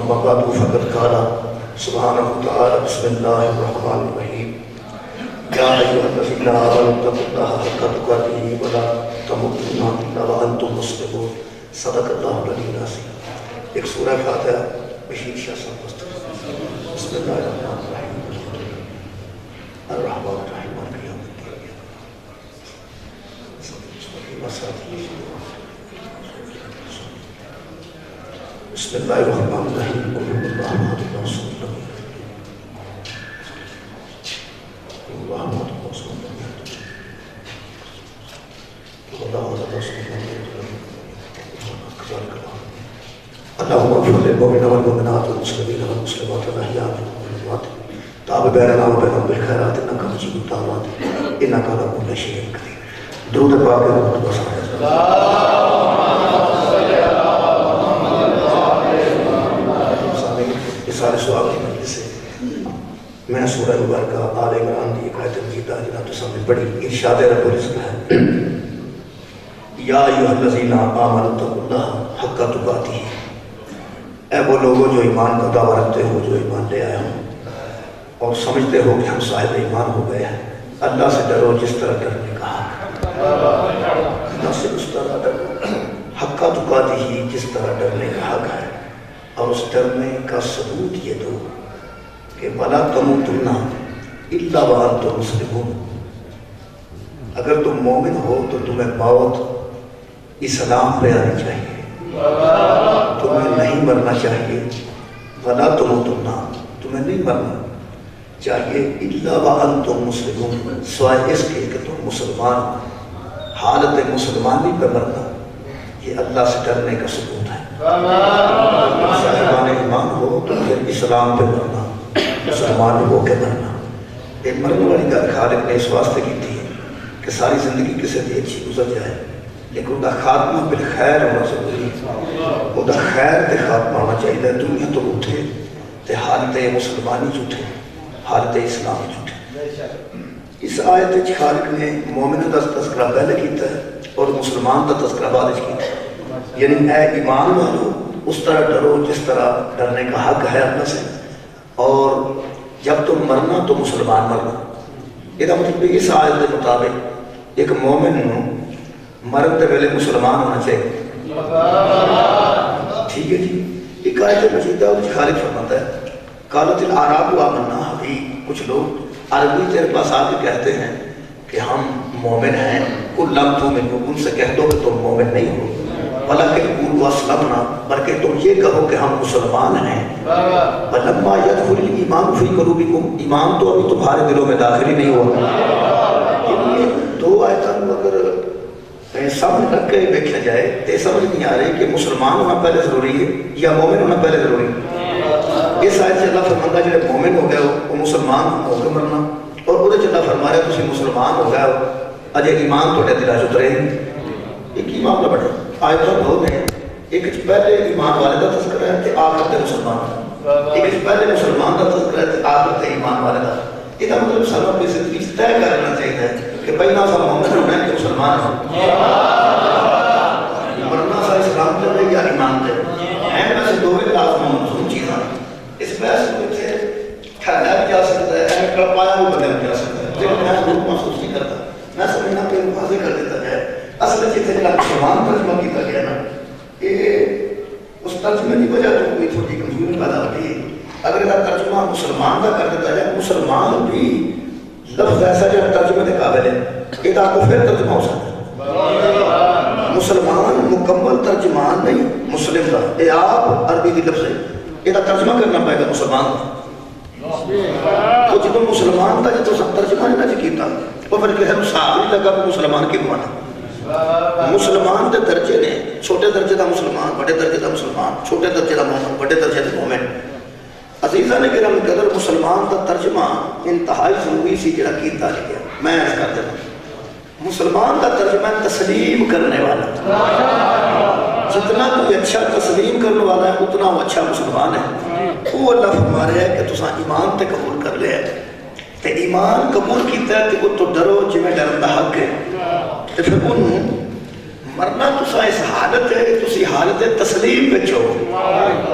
اما بعد فقد قال سبحانه وتعالى بسم الله الرحمن الرحيم يا أيها الذين آمنوا اتقوا الله حق تقاته ولا تموتن إلا وأنتم مسلمون صدق الله العلي العظيم. ایک سورہ فاتحہ بشیر شاہ صاحب بسم اللہ الرحمن الرحیم الرحمن الرحیم مالک یوم الدین بسم اللہ الرحمن الرحیم قل هو الله احد الله الصمد لم يلد الله احد الله الصمد لم يلد الله احد الله الصمد لم يلد اللهم اغفر للمؤمنين والمؤمنات والمسلمين والمسلمات والاحياء منهم والاموات تاب بيننا وبينهم بالخيرات انك مجيب الدعوات انك على كل شيء قدير. درود پاک ہے محمد صلی اللہ علیہ وسلم. اس سارے سوال کی مجلس سے میں سورہ مبارکہ آل عمران دی ایک آیت مجیدہ جناب تو سامنے پڑھی. ارشاد رب العزت ہے یا ایھا الذین آمنوا اتقوا اللہ حق تقاتہ. اے وہ لوگوں جو ایمان کا دعویٰ رکھتے ہو، جو ایمان لے آئے ہو اور سمجھتے ہو کہ ہم صاحب ایمان ہو گئے ہیں، اللہ سے ڈرو جس طرح ڈرنے کا حق. اللہ سے اس طرح ڈرو حق تقاتہ ہی جس طرح ڈرنے کا حق ہے. اور اس ڈرنے کا ثبوت یہ دو کہ وَلَا تَمُوتُنَّ إِلَّا وَأَنْتُمْ مُسْلِمُونَ. اگر تم مومن ہو تو تمہیں موت اسلام پہ آنی چاہیے، تمہیں نہیں مرنا چاہیے. وَلَا تَمُوتُنَّ تمہیں نہیں مرنا چاہیے إِلَّا وَأَنْتُمْ مُسْلِمُونَ سوائے اس کے کہ تم مسلمان حالت مسلمانی پہ مرنا. یہ اللہ سے ڈرنے کا ثبوت ہے. صاحبان ایمان ہو تو پھر اسلام پہ مرنا، مسلمان ہو کے مرنا. ایک مرنے والی گھر خالق نے اس واسطے کی تھی کہ ساری زندگی کسی بھی اچھی گزر جائے لیکن وہ خاتمہ بالخیر ہونا ضروری. وہ خیر تے خاتمہ ہونا چاہیے. دنیا تو اٹھے تے حالت مسلمانی جھوٹے، حالت اسلام جھوٹے. اس آیت خالق نے مومن کا تذکرہ پہلے کیتا ہے اور مسلمان کا تذکرہ بعد کیتا ہے. یعنی اے ایمان والو اس طرح ڈرو جس طرح ڈرنے کا حق ہے اللہ سے، اور جب تم مرنا تو مسلمان مرنا. یہ مطلب اس آیت کے مطابق ایک مومن مرن دے ویلے مسلمان ہونا چاہیے. ٹھیک ہے جی. ایک آیت مجیدہ خالق فرماتا ہے قالت الاعراب آمنا. ابھی کچھ لوگ عربی تیرے پاس آ کے کہتے ہیں کہ ہم مومن ہیں. قل لم تؤمنوا ان سے کہہ دو کہ تم مومن نہیں ہو، ولکن قولوا اسلمنا بلکہ تم یہ کہو کہ ہم مسلمان ہیں. ولما يدخل الایمان فی قلوبکم ایمان تو ابھی تمہارے دلوں میں داخل ہی نہیں ہوا. یہ دو آیتیں اگر سامنے رکھ کے دیکھا جائے تو سمجھ نہیں آ رہی کہ مسلمان ہونا پہلے ضروری ہے یا مومن ہونا پہلے ضروری ہے. اس آیت سے اللہ فرماتا ہے جب مومن ہو گئے ہو وہ مسلمان ہو کے مرنا، اور وہ اللہ فرما رہا ہے تسی مسلمان ہو گئے ہو اجے ایمان تو دل اترے. ایک ہی معاملہ بڑھے آیتوں دو میں ایک پہلے ایمان والے کا تذکرہ ہے کہ آخر تے مسلمان، ایک پہلے مسلمان کا تذکرہ ہے کہ آخر تے ایمان والے کا. یہ مطلب سارا اپنی زندگی طے کرنا چاہیے کہ پہلا سال مومن ہونا ہے کہ مسلمان ہے. مرنا سا اسلام تے یا ایمان تے ہیں بس دو لازم منظور چیزاں. اس بحث میں سے کھایا بھی جا سکتا ہے، کڑپایا بھی بدل جا سکتا ہے، لیکن میں ضرور محسوس نہیں کرتا. میں سمجھنا کہ واضح کر دیتا ہے اصل چیز ہے مسلمان ترجمہ کیا گیا نا، یہ اس ترجمے کی وجہ تو کوئی تھوڑی کمزوری پیدا ہوتی ہے. اگر یہ ترجمہ مسلمان کا کر دیتا جائے مسلمان بھی لفظ ایسا جو ترجمے کے قابل ہے یہ آپ کو پھر ترجمہ ہو سکتا ہے. مسلمان مکمل ترجمان نہیں مسلم کا، یہ آپ عربی کی لفظ ہے یہ ترجمہ کرنا پائے گا مسلمان کا. تو جب مسلمان کا جب ترجمہ نہیں نہ کیتا وہ پھر کہہ صاحب نہیں لگا کہ مسلمان کی مانا. مسلمان کے درجے نے چھوٹے درجے کا مسلمان، بڑے درجے کا مسلمان، چھوٹے درجے کا مومن، بڑے درجے کا مومن. عزیزہ نے کرم قدر مسلمان کا ترجمہ انتہائی ضروری سی جڑا کیتا گیا. میں عرض کر دیتا مسلمان کا ترجمہ تسلیم کرنے والا. جتنا کوئی اچھا تسلیم کرنے والا ہے اتنا وہ اچھا مسلمان ہے. وہ اللہ فرما رہا ہے کہ تساں ایمان تے قبول کر لیا ہے تے ایمان قبول کیتا ہے تے وہ تو ڈرو جی میں ڈرن دا حق ہے. تے پھر انہوں مرنا تو اس حالت ہے تسی حالت تسلیم بچو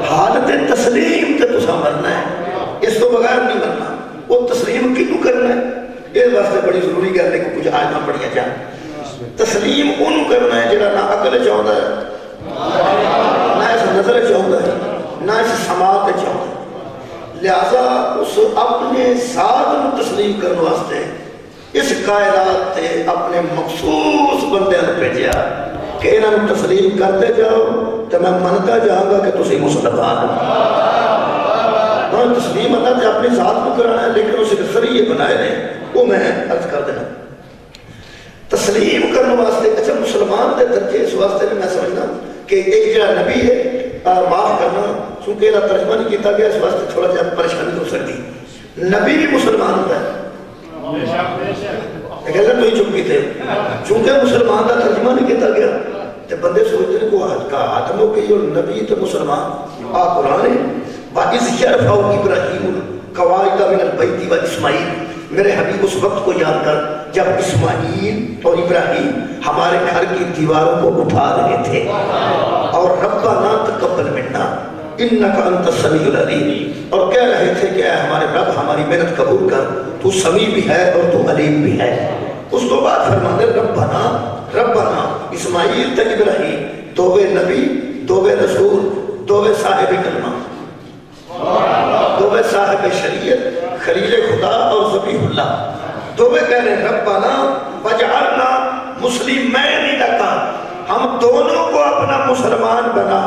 حالت تسلیم تے تسا مرنا ہے اس تو بغیر نہیں مرنا وہ تسلیم کیوں کرنا ہے اس واسطے بڑی ضروری گل ہے کہ کچھ آیتاں پڑھیاں جان تسلیم انہوں کرنا ہے جڑا نہ عقل چاہتا ہے نہ اس نظر چاہتا ہے نہ اس سماعت چاہتا ہے لہذا اس اپنے ذات تسلیم کرنے واسطے اس کائنات تے اپنے مخصوص بندے نے بھیجا کہ انہوں تسلیم کرتے جاؤ تو میں منتا جاؤں گا کہ تسی مسلمان ہو تسلیم اللہ تے اپنی ذات کو کرانا ہے لیکن اسے ذریعے بنائے نے وہ میں عرض کر دینا تسلیم کرنے واسطے اچھا مسلمان دے درجے اس واسطے میں سمجھنا کہ ایک جڑا نبی ہے معاف کرنا چونکہ یہ ترجمہ نہیں کیتا گیا اس واسطے تھوڑا جہاں پریشانی ہو سکتی نبی بھی مسلمان ہوتا ہے اگر تو ہی چپ کی تھے چونکہ مسلمان کا ترجمہ نہیں کیتا گیا تو بندے سوچتے ہیں کو آدم ہو کہ یہ نبی تو مسلمان قرآن ہے وَإِذْ يَرْفَعُ إِبْرَاهِيمُ الْقَوَاعِدَ مِنَ الْبَيْتِ وَإِسْمَاعِيلُ میرے حبیب اس وقت کو یاد کر جب اسماعیل اور ابراہیم ہمارے گھر کی دیواروں کو اٹھا رہے تھے اور ربنا تقبل منا انکا انت السمیع العلیم اور کہہ رہے تھے کہ اے ہمارے رب ہماری محنت قبول کر تو سمیع بھی ہے اور تو علیم بھی ہے اس کو بعد فرماتے ربنا اسماعیل تے ابراہیم دووے نبی دووے رسول دووے صاحب کلمہ دووے صاحب شریعت خلیل خدا اور ذبیح اللہ دووے کہہ رہے ربنا وجعلنا مسلمین لک ہم دونوں کو اپنا مسلمان بنا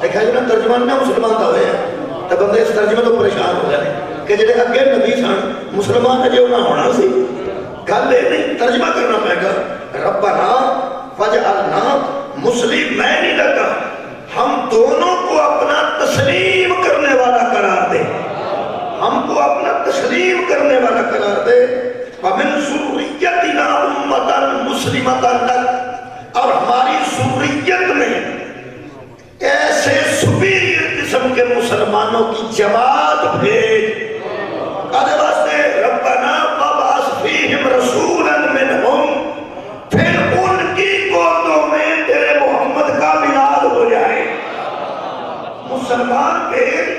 دیکھا جنا ترجمان نہ مسلمان دا ہوئے ہیں تو بندے اس ترجمہ تو پریشان ہو گئے کہ جنہیں اگے نبی سن مسلمان جو نہ ہونا سی گل نہیں ترجمہ کرنا پائے گا ربنا وجعلنا مسلمین لک ہم دونوں کو اپنا تسلیم کرنے والا قرار دے ہم کو اپنا تسلیم کرنے والا قرار دے وَمِن ذُرِّيَّتِنَا أُمَّةً مُسْلِمَةً لَكَ اور ہماری ذریت میں ایسے سپیریئر قسم کے مسلمانوں کی جماعت بھیج کہتے واسطے ربنا وَبَعَثْ فِيهِمْ رَسُولًا مِّنْهُمْ پھر ان کی گودوں میں تیرے محمد کا ملاد ہو جائے مسلمان بھیج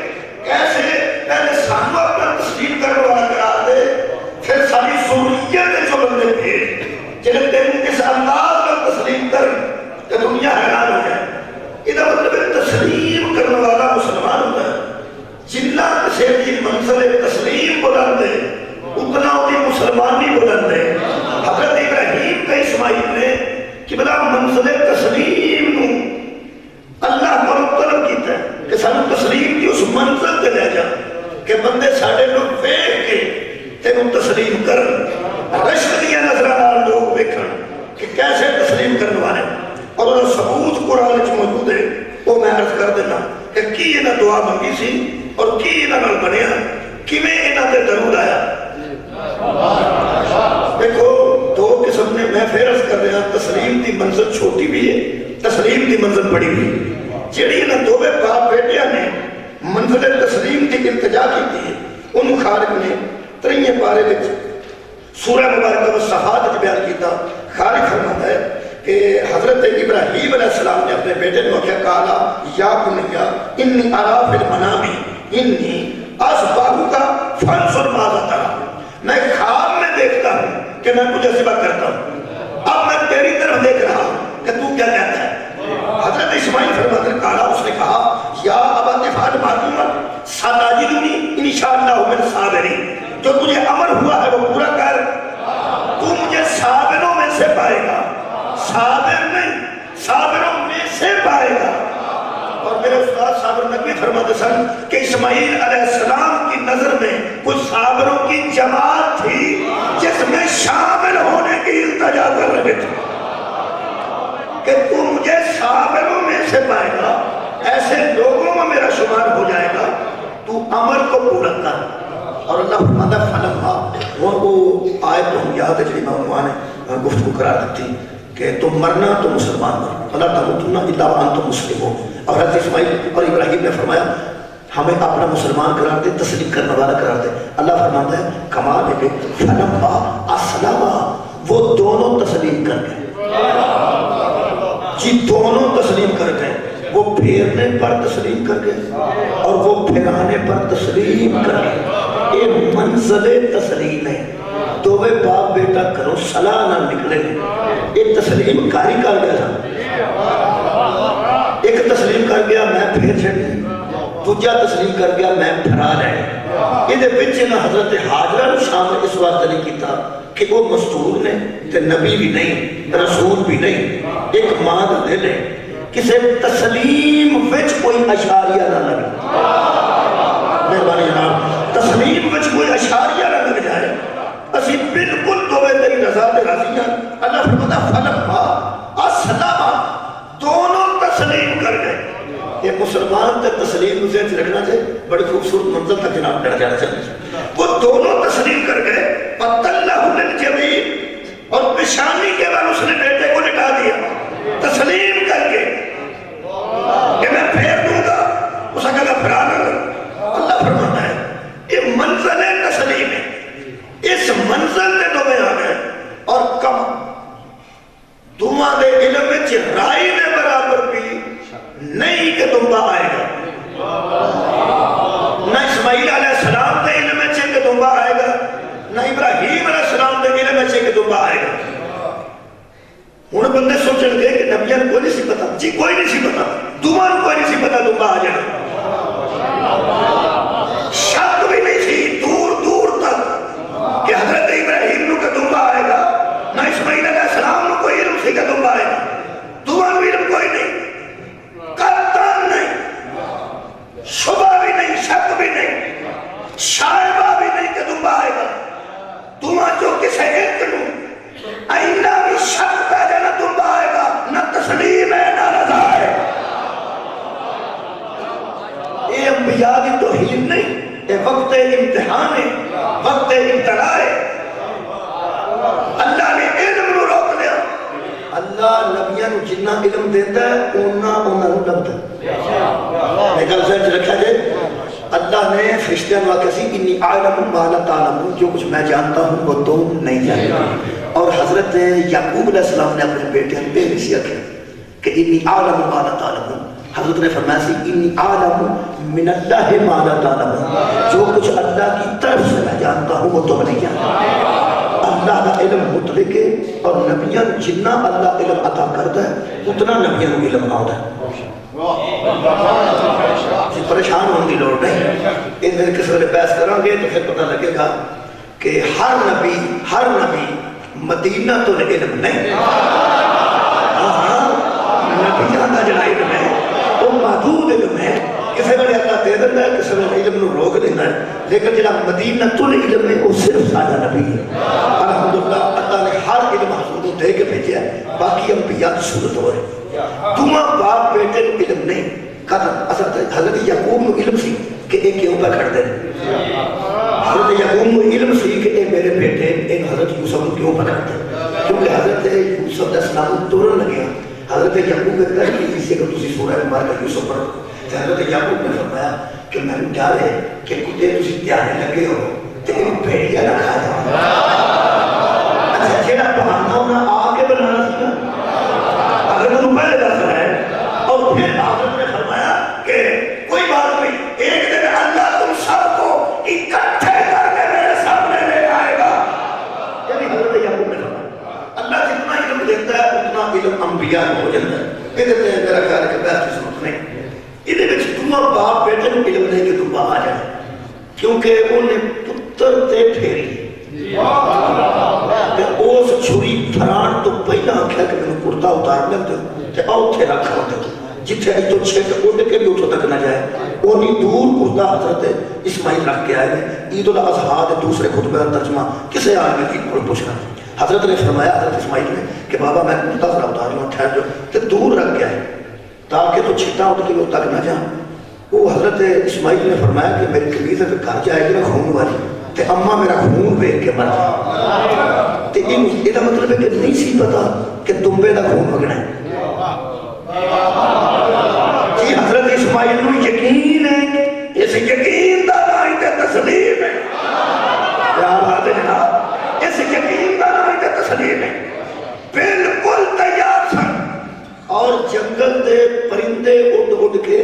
کیسے پہلے سانو اپنا تسلیم کرنے والا قرار دے پھر ساری ذریت جو بندے بھیج جنہیں تیرے اس انداز میں تسلیم کر کہ دنیا حیران ہو جائے ادھا مطلب ہے تسلیم کرنے والا مسلمان ہوتا ہے جنہ کسی بھی منزل تسلیم بلند ہے اتنا ہوتی مسلمانی بلند ہے حضرت ابراہیم کا اسماعیل نے کہ بلا منزل تسلیم نو اللہ مرتب کیتا ہے کہ سانو تسلیم کی اس منزل تے لے جا کہ بندے ساڑھے لوگ ویکھ کے تینوں تسلیم کر رشد دیا نظرانال لوگ ویکھن کہ کیسے تسلیم کرنے والے اور وہ ثبوت قرآن وچ موجود ہے وہ میں عرض کر دینا کہ کی انہاں دعا منگی سی اور کی انہاں نال بنیا کیویں انہاں تے درود آیا دیکھو دو قسم نے میں پھر عرض کر رہا تسلیم دی منزل چھوٹی بھی ہے تسلیم دی منزل بڑی بھی ہے جڑی انہاں دوویں باپ بیٹیاں نے منزل تسلیم دی التجا کی ہے ان خالق نے 3 پارے وچ سورہ مبارکہ و صفات وچ بیان کیتا خالق فرماتا ہے کہ حضرت ابراہیم علیہ السلام نے اپنے بیٹے نے کہا کالا یا بنیا انی ارا فی المنام انی اصبحک فانظر ماذا ترى میں خواب میں دیکھتا ہوں کہ میں تجھے ذبح کرتا ہوں اب میں تیری طرف دیکھ رہا ہوں کہ تو کیا کہتا ہے حضرت اسماعیل فرماتے ہیں کالا اس نے کہا یا ابا تفعل ما تؤمر ستجدنی انشاءاللہ من الصابرین جو تجھے امر ہوا ہے وہ پورا کر تو مجھے صابروں میں سے پائے گا صابر نہیں صابروں میں سے پائے گا اور میرے استاد صابر نبی فرماتے سن کہ اسماعیل علیہ السلام کی نظر میں کچھ صابروں کی جماعت تھی جس میں شامل ہونے کی التجا کر رہے تھے کہ تو مجھے صابروں میں سے پائے گا ایسے لوگوں میں میرا شمار ہو جائے گا تو امر کو پورا کر اور اللہ فرماتا ہے فلما وہ آیت تو ہم یاد ہے جنہی عنوان نے گفتگو قرار دیتی کہ تم مرنا تو مسلمان مرنا فلا تموتن الا وانتم مسلمون اور حضرت اسماعیل اور ابراہیم نے فرمایا ہمیں اپنا مسلمان قرار دے تسلیم کرنے والا قرار دے اللہ فرماتا ہے کمال ہے کہ فلما اسلما وہ دونوں تسلیم کر گئے جی دونوں تسلیم کر گئے، وہ پھیرنے پر تسلیم کر گئے اور وہ پھرانے پر تسلیم کر گئے۔ یہ منزل تسلیم ہے۔ دووے باپ بیٹا کرو صلاح نہ نکلے، ایک تسلیم کاری کر گیا تھا، ایک تسلیم کر گیا میں پھیر چھڑی، دوجا تسلیم کر گیا میں پھرا رہے۔ یہ بچے نہ حضرت حاجرہ نے شامل اس واسطے نہیں کیتا کہ وہ مستور نے تے نبی بھی نہیں رسول بھی نہیں، ایک ماں دا دل ہے، کسے تسلیم وچ کوئی اشاریہ نہ لگے۔ مہربانی جناب، تسلیم وچ کوئی اشاریہ نہ لگ جائے، اسی بالکل دوے تیری رضا تے راضی ہیں۔ اللہ فرماتا فلما اسلما، دونوں تسلیم کر گئے۔ یہ مسلمان تے تسلیم اسے رکھنا چاہے، بڑی خوبصورت منظر تک جناب ڈر جانا چاہیے۔ وہ دونوں تسلیم کر گئے، فَتَلَّهُ لِلْجَبِينِ، اور پیشانی کے بعد اس نے بیٹے کو لٹا دیا تسلیم کر کے کہ میں پھیر دوں گا، اس کا پھرا نہ کروں۔ اللہ فرماتا ہے یہ منزل تسلیم ہے، اس منزل نے دو میں آ گئے اور کم دعا دے علم وچ رائی دے برابر بھی نہیں کہ دنبا آئے گا، نہ اسماعیل علیہ السلام دے علم وچ کہ دنبا آئے گا، نہ ابراہیم علیہ السلام دے علم وچ کہ دنبا آئے گا۔ ہن بندے سوچن گے کہ نبیوں کو نہیں سی پتا، جی کوئی نہیں سی پتا، دعا کوئی نہیں سی پتا دنبا آ جائے گا، شک بھی نہیں سی دور دور تک کہ حضرت ابراہیم نو کا دنبا آئے گا، نہ اسماعیل علیہ السلام نو کوئی علم سی کا دنبا آئے گا، دعا بھی علم کوئی نہیں، قطعاً نہیں، شبہ بھی نہیں، شک بھی نہیں، شائبہ بھی نہیں کہ دنبا آئے گا۔ دعا جو کسے ایک نو آئندہ بھی شک پیدا نہ دنبا آئے گا، نہ تسلیم ہے نہ رضا ہے۔ یہ انبیاء کی توہین نہیں، یہ وقت امتحان ہے، وقت ابتلا ہے۔ اللہ نے علم نو روک لیا، اللہ نبیاں نو جنہ علم دیتا ہے انہاں نو لگتا ہے۔ میں کل سرچ رکھا جائے، اللہ نے فرشتیاں نو کسی انی عالم ما لا تعلمون، جو کچھ میں جانتا ہوں وہ تم نہیں جانتے۔ اور حضرت یعقوب علیہ السلام نے اپنے بیٹے پہ نسی رکھا کہ انی عالم ما لا تعلمون، حضرت نے فرمایا سی انی عالم من اللہ ما لا تعلمون، جو کچھ اللہ کی طرف سے میں جانتا ہوں وہ تم نہیں جانتا۔ اللہ کا علم مطلق ہے اور نبیاں جنہ اللہ علم عطا کرتا ہے اتنا نبیاں کو علم آتا ہے۔ پریشان ہونے کی لوڑ نہیں، ان میں کس وقت بحث کریں گے تو پھر پتہ لگے گا کہ ہر نبی مدینہ تو علم نہیں، نبیاں کا جڑا علم ہے وہ محدود علم ہے، کسی بڑے اللہ دے دیتا ہے، کسی بڑے علم نو روک دیتا ہے، لیکن جڑا مدینہ تو علم ہے وہ صرف سادہ نبی ہے۔ الحمدللہ اللہ نے ہر علم حضور دے کے بھیجا ہے، باقی انبیاء کی صورت ہو رہے۔ دعا باپ بیٹے کو علم نہیں، حضرت یعقوب نو علم سی کہ ایک کیوں پہ کھڑ دے، حضرت یعقوب نو علم سی کہ اے میرے بیٹے ایک حضرت یوسف نو کیوں پہ کھڑ دے، کیونکہ حضرت یوسف علیہ السلام توڑن لگیا، حضرت یعقوب کے در کی کسی کو تسی سورہ مبارکہ یوسف پڑھو، حضرت یعقوب نے فرمایا کہ میں نے ڈر ہے کہ کتے تسی تیارے لگے ہو تو ایک بھیڑیا نہ کھا جاؤ۔ اچھا جیڑا بہانا ہونا آگے بنانا سی نا، اگر تو پہلے دس رہا ہے، اور پھر حضرت نے فرمایا کہ کوئی بات نہیں، ایک دن اللہ تم سب کو اکٹھے کر کے میرے سامنے لے آئے گا۔ یعنی حضرت یعقوب نے فرمایا اللہ جتنا علم دیتا ہے اتنا علم انبیاء کو ہو جاتا ہے۔ یہ دیتے ہیں میرا خیال ہے کہ بحث کی ضرورت نہیں، یہ دیکھ دعا باپ بیٹے کو علم نہیں کہ دعا آ جائے، کیونکہ انہیں پتر تے پھیری کہ اس چھری پھران تو پہلا آنکھا کہ میں نے کرتا اتار لگ دے تے آؤ تھے رکھا ہوتے جتھے ای تو چھے کہ اڑ کے بھی اتھو تک نہ جائے، اونی دور کرتا حضرت اسماعیل رکھ کے آئے گئے۔ عید الاضحیٰ دے دوسرے خطبہ کا ترجمہ کسے عالم دین کو پوچھنا، حضرت نے فرمایا حضرت اسماعیل نے کہ بابا میں کرتا ذرا اتار لوں ٹھہر جو تے دور رکھ کے آئے تاکہ تو چھٹا اٹھ کے وہ تک نہ جائیں۔ وہ حضرت اسماعیل نے فرمایا کہ میری کمیز ہے گھر جائے گی نا خون والی تے اماں میرا خون بیک کے مر جائے، تے یہ مطلب ہے کہ نہیں سی پتا کہ دمبے دا خون وگنا ہے۔ جی حضرت اسماعیل نو یقین ہے، اس یقین دا نام تے تسلیم ہے۔ کیا بات ہے جناب، اس یقین دا نام تے تسلیم ہے، بالکل جنگل دے پرندے اڑ اڑ کے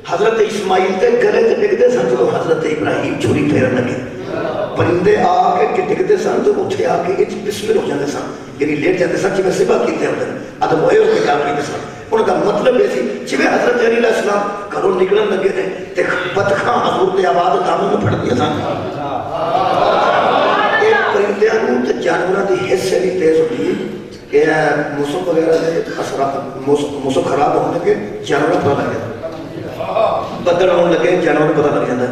حضرت اسماعیل کے گلے تے ڈگتے سن جو حضرت ابراہیم چھری پھیرن لگے پرندے آ کے ڈگتے سن تو اتھے آ کے بسمل ہو جاتے سن یعنی لیٹ جاتے سن جی سبا کیتے ہوتے ہیں ادب ہوئے ہو کے کام کیتے سن ان کا مطلب یہ سی جی حضرت علیہ السلام گھروں نکلن لگے تھے تے بطخاں حضور تے آباد دامن میں پھڑ دیا سن یہ پرندیاں تے جانوراں دی حس سے بھی تیز ہوتی ہے کہ موسم وغیرہ دے اثرات موسم خراب ہونے لگے جانوراں پتہ لگ جاتا بدل ہونے لگے جانوراں پتہ لگ جاتا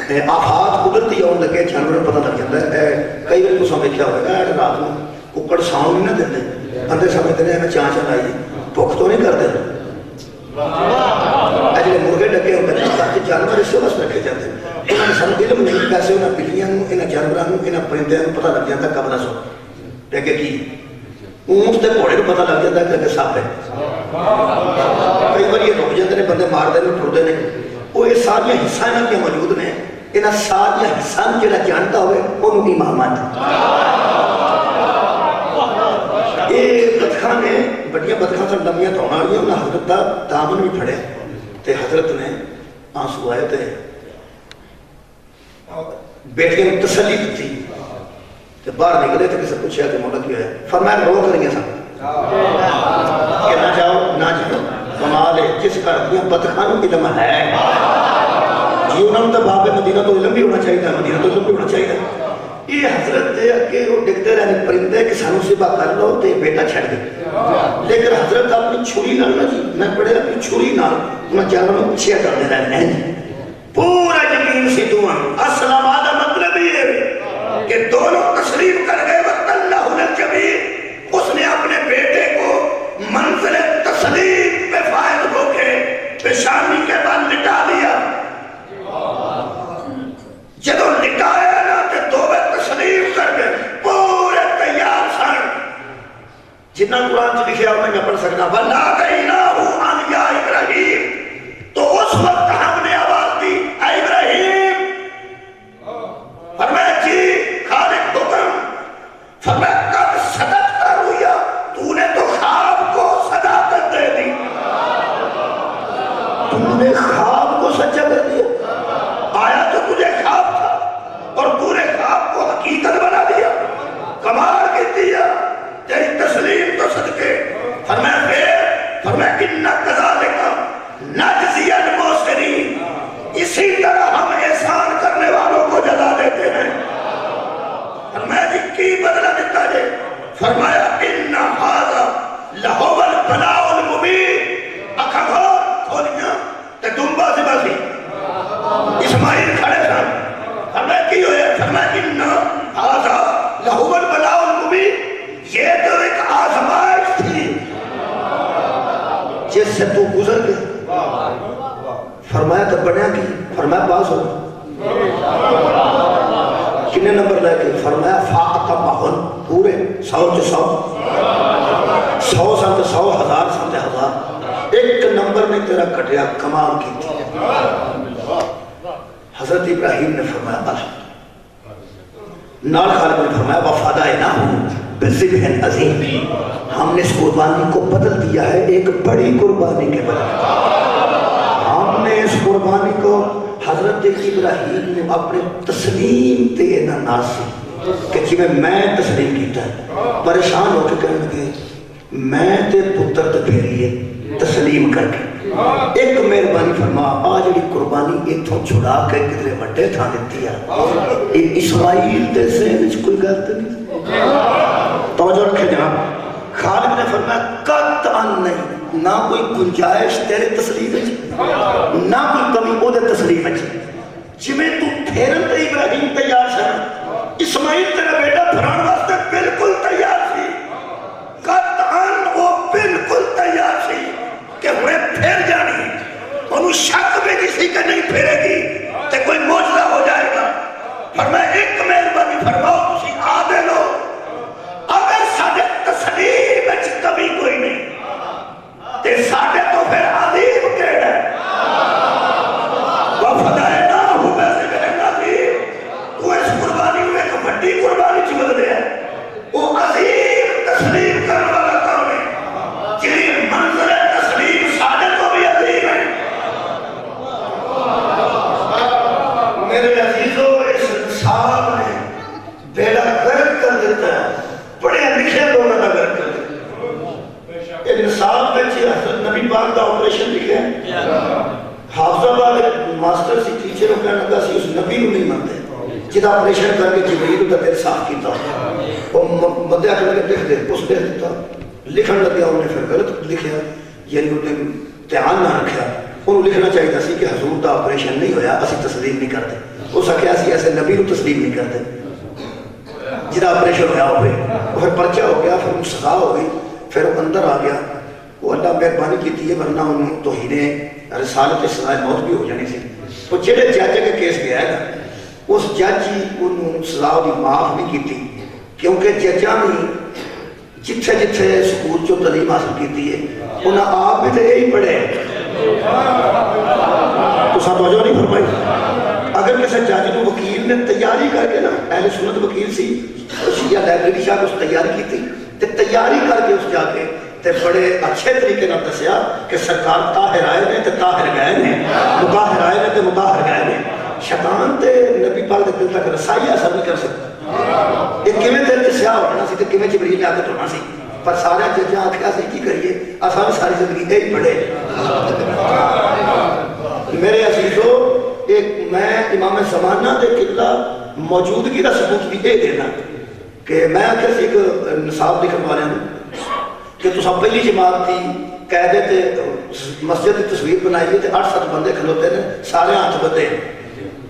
ہے آفات قدرتی ہونے لگے جانوراں پتہ لگ جاتا ہے کئی بار تساں ویکھیا ہوگا رات کو ککڑ ساؤں نہیں نہ دیندے بندے سمجھتے ہیں میں چاں چلائی بھوک تو نہیں کرتے جڑے مرغے ڈکے ہوتے ہیں تاکہ جانور اس واسطے رکھے جاتے ہیں انہوں نے سن علم نہیں پیسے انہوں بلیاں انہوں جانوراں انہوں پرندیاں پتہ لگ جاتا قبل سو دیکھے کی اونٹ تے گھوڑے کو پتہ لگ جاتا ہے کہ سپ ہے کئی بار یہ رک جاتے ہیں بندے مارتے ہیں ٹرتے ہیں وہ یہ ساری حصہ یہاں کے موجود نے انہاں ساری حصہ جڑا جانتا ہوئے انہوں امام یہ بدخاں نے بڑیاں بدخاں سے لمبیاں دھونا والیاں انہاں حضرت دا دامن بھی پھڑے تے حضرت نے آنسو آئے تے بیٹیاں نے تسلی دیتی کہ باہر نکلے تھے کسی پوچھا کہ مولا کیوں ہے فرمایا رو کر گیا سب کہ نہ جاؤ نہ جاؤ کمال ہے جس کر دیا بدخانوں علم ہے جی انہوں نے تو باب مدینہ تو علم بھی ہونا چاہیے تھا مدینہ تو علم بھی ہونا چاہیے تھا یہ حضرت دے کہ وہ ڈگتے رہنے پرندے کہ سانوں سے بات کر لو تے بیٹا چھڑ دے لیکن حضرت اپنی چھری نہ جی میں پڑھے اپنی چھری نہ انہیں جانوں میں پچھیا کر دے رہے ہیں پورا یقین سی دعا اسلام آدھا مطلب ہی ہے کہ دونوں تسلیم کر گئے وقت اللہ الجبیر اس نے اپنے بیٹے کو منزل تسلیم پہ فائد ہو کے پیشانی کے بعد لٹا دیا جدو لٹایا نا کہ دو بے تسلیم کر گئے پورے تیار سن جتنا قرآن سے لکھے آپ میں پڑھ سکتا وَلَا عَنْ يَا إِبْرَاهِيمِ تو اس وقت ہم نے آواز دی اے ابراہیم فرمایا جی خالق حکم فرمایا قد صدقت رؤیا تو نے تو خواب کو صداقت دے دی تو نے خواب کو سچا کر دیا آیا تو تجھے خواب تھا اور پورے خواب کو حقیقت بنا دیا کمال کی دیا تیری تسلیم تو صدقے فرمایا پھر فرمایا انَّا كَذَلِكَ نَجْزِيَ الْمُحْسِنِينَ اسی طرح ہم احسان کرنے والوں کو جزا دیتے ہیں فرمایا جی کی بدلہ دیتا جے فرمایا اِنَّا هَذَا لَهُوَ الْبَلَاءُ الْمُبِينُ اکھا کھولیاں تے دنبا سے باسی اسماعیل کھڑے سن فرمایا کی ہوئے فرمایا اِنَّا هَذَا لَهُوَ الْبَلَاءُ الْمُبِينُ یہ تو ایک آزمائش تھی جس سے تو گزر گئے فرمایا تو بنیا کی فرمایا پاس ہو کنے نمبر لے کے فرمایا فَاقَمَهُن پورے 100 100 سنت 100 ہزار سنت ہزار ایک نمبر میں تیرا کٹیا کمال کی تھی حضرت ابراہیم نے فرمایا الحمد نال خالق نے فرمایا وَفَدَيْنَاهُ بِذِبْحٍ عَظِيمٍ ہم نے اس قربانی کو بدل دیا ہے ایک بڑی قربانی کے بدل ہم نے اس قربانی کو حضرت ابراہیم نے اپنے تسلیم تینا ناسی کہ جی میں تسلیم کیتا ہے پریشان ہو کے کہنے لگے میں تے پتر تے پھیریے تسلیم کر کے ایک مہربانی فرما آج جڑی قربانی ایتھوں چھڑا کے کدھر وڈے تھا دیتی ہے اسماعیل دے ذہن وچ کوئی غلط نہیں توجہ رکھے جناب خالق نے فرمایا قطعا نہیں نہ کوئی گنجائش تیرے تسلیم وچ نہ کوئی کمی او دے تسلیم وچ جویں تو پھیرن تے ابراہیم تیار سی اسماعیل تیرا بیٹا پھران واسطے بالکل تیار سی قطعا وہ بالکل تیار سی کہ ہوئے پھیر جانی انہوں شک بھی کسی کا نہیں پھیرے گی تے کوئی موجزہ ہو جائے گا فرمایا ایک مہربانی فرماؤ تسی آدھے لو اگر ساڑھے تسلیم اچھ کبھی کوئی نہیں تے ساڑھے تو پھر عظیم کہہ ہے وَفَدَائِنَا ہُو بیسے کہنا تھی تو اس قربانی ہوئے ایک بڑی قربانی چمد دے وہ عظیم تسلیم کرنے والا کام ہے جنہیں منظر تسلیم میں حضرت نبی پاک کا آپریشن لکھے حافظ آباد ماسٹر سی ٹیچر کہنے لگا سی اس نبی کو نہیں مانتے جدا آپریشن کر کے جبریل کا دل صاف کیتا وہ مدعا کر کے لکھ دے اس لکھ دیتا لکھن لگیا انہوں نے پھر غلط لکھیا یعنی انہوں نے دھیان نہ رکھا انہوں لکھنا چاہیے سی کہ حضور کا آپریشن نہیں ہویا اسی تسلیم نہیں کرتے اس آخیا سی ایسے نبی کو تسلیم نہیں کرتے جدا آپریشن ہویا ہوئے وہ پھر پرچہ ہو گیا پھر سزا ہو گئی پھر وہ اندر آ گیا وہ اللہ مہربانی کی ہے ورنہ انہوں توہین رسالت سزائے موت بھی ہو جانی سی وہ جڑے جج کے کیس گیا ہے نا اس جج ہی انہوں سزا دی معاف نہیں کی کیونکہ ججاں نے جتھے جتھے سکول چو تعلیم حاصل کی ہے انہاں آپ بھی تو یہی پڑھے تو سب توجہ نہیں فرمائی اگر کسی جج کو وکیل نے تیاری کر کے نا اہل سنت وکیل سی شیعہ لائبریری شاہ اس تیاری کی تھی تے تیاری کر کے اس جا کے تے بڑے اچھے طریقے نہ دسیا کہ سرکار طاہر آئے نے تے طاہر گئے نے مطہر آئے نے تے مطہر گئے نے شیطان تے نبی پاک دے دل تک رسائی اثر نہیں کر سکتا یہ کیویں دل تے سیاہ ہونا سی تے کیویں جبریل آ کے دھونا سی پر سارے ججاں آکھیا سی کی کریے آسان ساری زندگی یہی پڑھے میرے عزیزو ایک میں امام زمانہ دے قبلہ موجودگی کا ثبوت بھی یہ دینا کہ میں آخر سے ایک نصاب لکھن والے ہوں کہ تو سب پہلی جماعت تھی قیدے تے مسجد کی تصویر بنائی ہے تے 8-7 بندے کھلوتے ہیں سارے ہاتھ بدے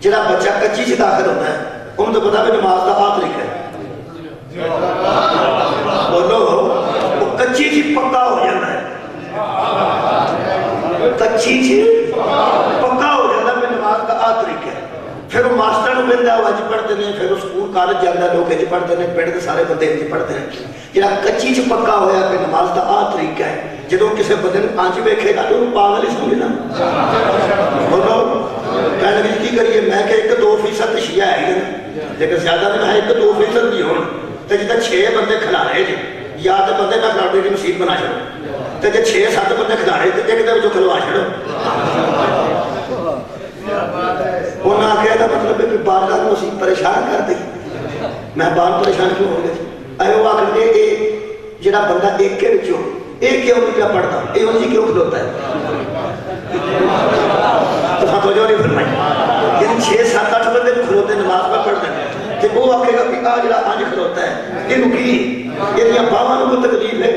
جڑا بچہ کچی سے داخل ہوتا ہے انہوں تو پتا بھی نماز کا آ طریقہ ہے بولو وہ کچی سے پکا ہو جاتا ہے کچی سے پکا ہو جاتا ہے نماز کا آ طریقہ ہے پھر وہ ماسٹر نو بندہ وہ اج پڑھتے ہیں پھر وہ سکول کالج جاتا ہے لوگ اج پڑھتے ہیں پنڈ کے سارے بندے اج پڑھتے ہیں جہاں کچی چ پکا ہویا کہ نماز کا آ طریقہ ہے جدوں کسی بندے نوں آنچ ویکھے گا تو وہ پاگل ہی سمجھنا بولو کہنے لگے کی کریے میں کہ 1-2% شیعہ ہے نا لیکن زیادہ نہیں ہے 1-2% نہیں ہون تے جدوں 6 بندے کھلا رہے جی یا تے بندے نہ کھلاڑے دی مسجد بنا چھڑو تے جے 6-7 بندے کھلا رہے تے ایک دے وچوں کھلوا چھڑو انہاں کہہ دا مطلب ہے کہ بارگاہ کو اسی پریشان کر دیں میں بار پریشان کیوں ہو گئے اے وہ آخر کے اے جڑا بندہ ایک کے وچوں ایک کیوں نہیں کیا پڑھتا اے انجی کیوں کھلوتا ہے تو ہاں توجہ نہیں فرمائی یعنی 6-7-8 بندے بھی کھلوتے نماز پر پڑھتے ہیں کہ وہ آخے گا کہ آ جڑا آنج کھلوتا ہے یہ نکی یہ باواں کو تکلیف ہے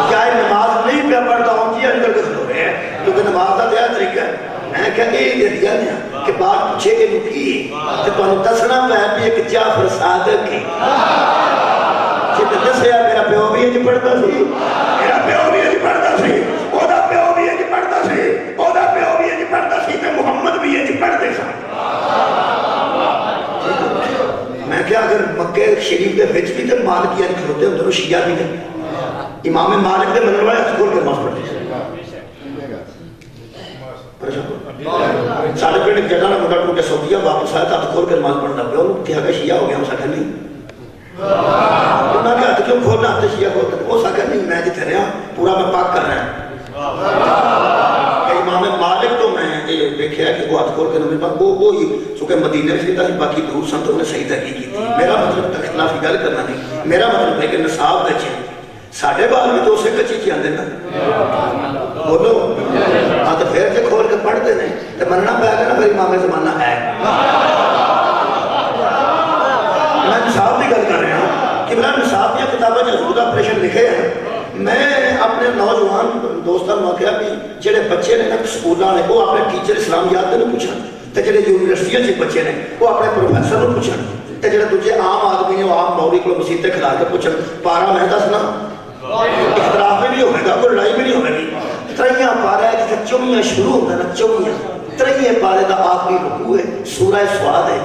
کیا نماز نہیں پیا پڑھتا ہوں جی اندر کے کھلو رہے ہیں کیونکہ نماز کا دیا طریقہ ہے میں کہا یہ دے دیا گیا کہ بات پوچھے کہ نکی تو تمہیں دسنا پہ بھی ایک جعفر صادق کی جب دسیا میرا پیو بھی ہے پڑھتا سی میرا پیو بھی ہے پڑھتا سی او دا پیو بھی ہے پڑھتا سی او دا پیو بھی ہے پڑھتا سی تے محمد بھی ہے پڑھتے سا میں کہا اگر مکہ شریف کے وچ بھی تے مالکیاں کھلوتے ہوں تو شیعہ بھی تے امام مالک دے منن والے اسکول کے نماز پڑھتے ہیں ساڑھے پینڈ جڑا نہ مڈا ٹوٹے سعودیہ واپس آیا تھا کھول کے نماز پڑھنا پہ انہوں کہا کہ شیعہ ہو گیا ہوں سکھا نہیں انہوں نے کہا کیوں کھولنا آتے شیعہ کھولتے ہیں وہ سکھا نہیں میں جتے رہا پورا میں پاک کر رہا ہوں کہ امام مالک تو میں یہ دیکھا ہے کہ وہ ہاتھ کھول کے نماز پڑھنا وہ ہی چونکہ مدینہ سے تھا باقی دور سن تو انہیں صحیح تحقیق کی تھی میرا مطلب اختلافی گل کرنا نہیں میرا مطلب ہے کہ نصاب کچے ساڑھے بار بھی تو اسے کچی چی آندے نا بولو ہاں تو پھر سے کھول کے پڑھتے نہیں تو مننا پہ آگے نا پھر امام زمانہ ہے میں نصاب بھی گل کر رہا ہوں کہ بلا نصاب یا کتابہ حضور کا پریشن لکھے ہیں میں اپنے نوجوان دوستان میں کہا بھی جڑے بچے نے نا سکولہ نے وہ اپنے ٹیچر اسلامیات نے پوچھا تو جڑے یونیورسٹیوں سے بچے نے وہ اپنے پروفیسر نے پوچھا تو جڑے تجھے عام آدمی نے وہ عام موری کو مسیطے کھلا کے پوچھا پارا میں دسنا اختلاف بھی نہیں ہوگا کوئی لڑائی بھی نہیں ہوگی ترائیاں پارا ہے جسے چومیاں شروع ہوتا ہے نا چومیاں ترائیاں پارے دا آخری رکوع ہے سورہ سواد ہے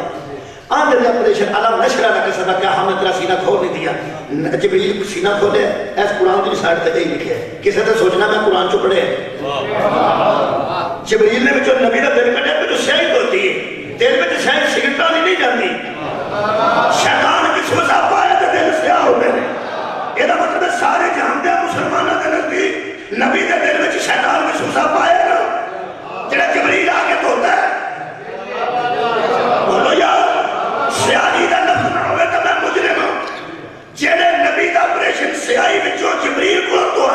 آندھر نے پریشن علم نشرہ نہ کسا کیا ہم نے تیرا سینہ کھول نہیں دیا جبریل سینہ کھولے ایس قرآن کی سائٹ تک ہی لکھے کسے تے سوچنا میں قرآن چو پڑھے جبریل نے جو نبی دا دل کٹے پہ جو سیاہی ہوتی ہے دل میں جو سیاہی سگرٹا نہیں جاتی شیطان کی سوزہ پائے تو دل سیاہ ہوتے ہیں یہ مطلب ہے سارے جہاں مسلمانوں کے نزدیک نبی دے دل میں شیطان میں سوزہ پائے نا جڑا جبریل آ کے دھوتا ہے بولو یار سیاہی دا لفظ نہ ہوئے تو میں مجرم ہوں جڑے نبی دا آپریشن سیاہی وچوں جبریل کو تو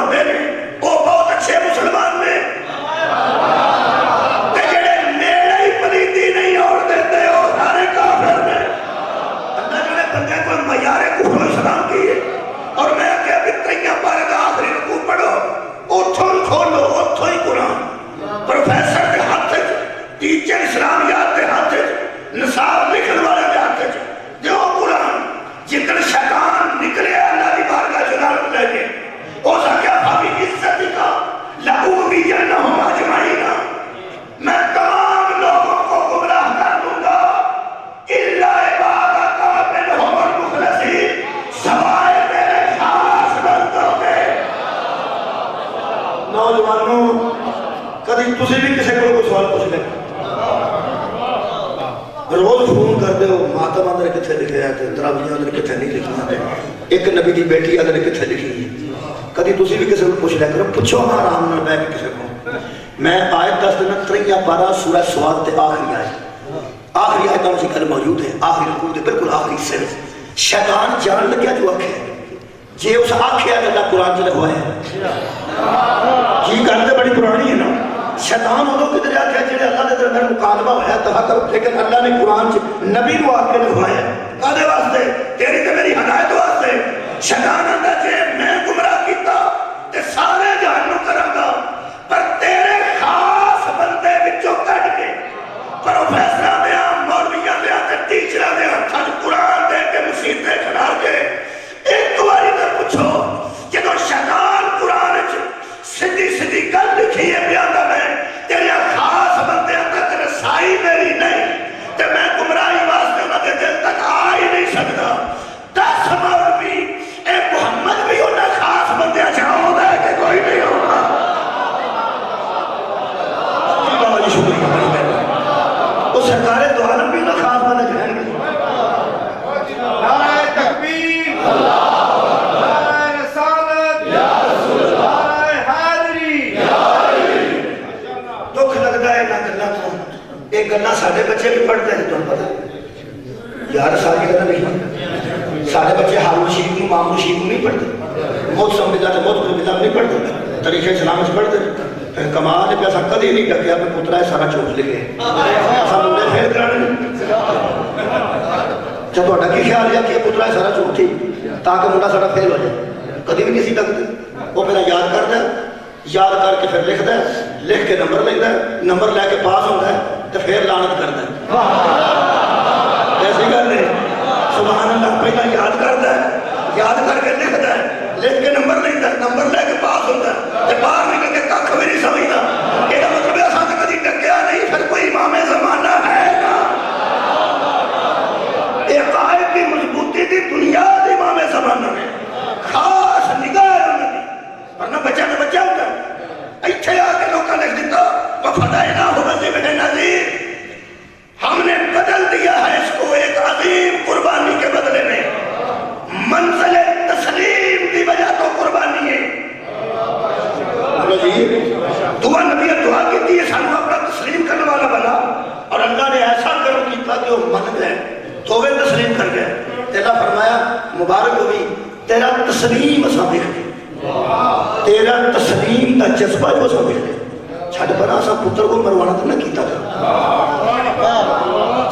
نوجوانوں کدی تسی بھی کسی کو کوئی سوال پوچھ لیں روز فون کر دے ہو ماتم اندر کتنے لکھے ہیں تراویح اندر کتنے نہیں لکھی ہیں ایک نبی کی بیٹی اندر کتنے لکھی ہے کدی تسی بھی کسی کو پوچھ لیں کرو پوچھو ہاں آرام نہ بیٹھ کے کسی کو میں آیت 10 دن 13 سورہ سواد تے آخری آیت ہم ذکر موجود ہے آخری رکوع دے بالکل آخری صرف شیطان جان لگیا جو آنکھ ہے جی اس آنکھ ہے اللہ قرآن چلے ہوئے ہیں جی کرتے بڑی پرانی ہے نا شیطان ہوگا کدھر آکھے جنہیں اللہ نے درمیان مقادمہ ہویا تحقر لیکن اللہ نے قرآن سے نبی کو آکے لکھوایا کہنے واسطے تیری تے میری ہدایت واسطے شیطان اندر جے میں گمراہ کیتا تے سارے جہنم کروں گا پر تیرے خاص بندے بچوں کٹ کے پروفیسرہ دیا مولویہ دیا تے ٹیچرہ دیا تھج قرآن دے کے مسیحتے کھڑا کے ایک دواری میں پوچھو جدو شیطان قرآن سدھی سدھی گل لکھی ہے بیانہ میں تیرے خاص بندے تک رسائی میری نہیں تے میں گمراہی واسطے انہوں نے دل تک آ ہی نہیں سکتا 10 مولوی اے محمد بھی انہیں خاص بندے چاہوں گا کہ کوئی نہیں ہوگا بابا جی شکریہ بڑی بہن وہ سرکار دو عالم بھی انہیں خاص بندے جائیں گے نعرہ تکبیر نعرہ رسالت نعرہ حیدری دکھ لگتا ہے نہ گلہ تو ایک گلہ ساڑھے بچے بھی پڑھتے ہیں تو پتہ یار ساری گلہ نہیں پڑھتے ساڑھے بچے حارون شریف کو معمول شریف کو نہیں پڑھتے موت سمجھا تو موت پر بلاب نہیں پڑھتے طریقہ اسلام سے پڑھتے کمال ہے پیسا کدھی نہیں ڈکیا پہ پترہ ہے سارا چوٹ لے گئے ایسا مجھے فیل کرانے جب تو ڈکی خیال لیا کہ پترہ ہے سارا چوٹ تھی تاکہ مڈا سارا فیل ہو جائے کدھی بھی کسی ڈکتے وہ پہلا یاد کر دے یاد کر کے پھر لکھ دے لکھ کے نمبر لکھ دے نمبر لے کے پاس ہوتا ہے تو پھر لعنت کر دے ایسی کر دے سبحان اللہ پہلا یاد کر دے یاد کر کے لکھ دے لکھ کے نمبر لکھ دے نمبر لے کے پاس ہوتا ہے تو باہر نکل کے ککھ بھی نہیں سمجھتا یہ مطلب ہے اساں کدی ڈکیا نہیں پھر کوئی امام زمانہ ہے نا یہ قائد کی مضبوطی دی بنیاد امام زمانہ میں خاص نگاہ ہے انہوں نے ورنہ بچہ نے بچہ ہوتا ہے ایتھے آ کے لوگوں لکھ دیتا وفدائنا ہو بذبح نذیر ہم نے بدل دیا ہے اس کو ایک عظیم قربانی کے بدلے میں منزل تسلیم دی وجہ تو قربانی ہے دعا نبی دعا کی تھی سانو اپنا تسلیم کرنے والا بنا اور اللہ نے ایسا کرم کیتا کہ وہ من گئے تو وہ تسلیم کر گئے تیرا فرمایا مبارک ہوئی تیرا تسلیم سامنے تیرا تسلیم دا جذبہ جو سامنے چھڑ بنا سا پتر کو مروانا تو نہ کیتا تھا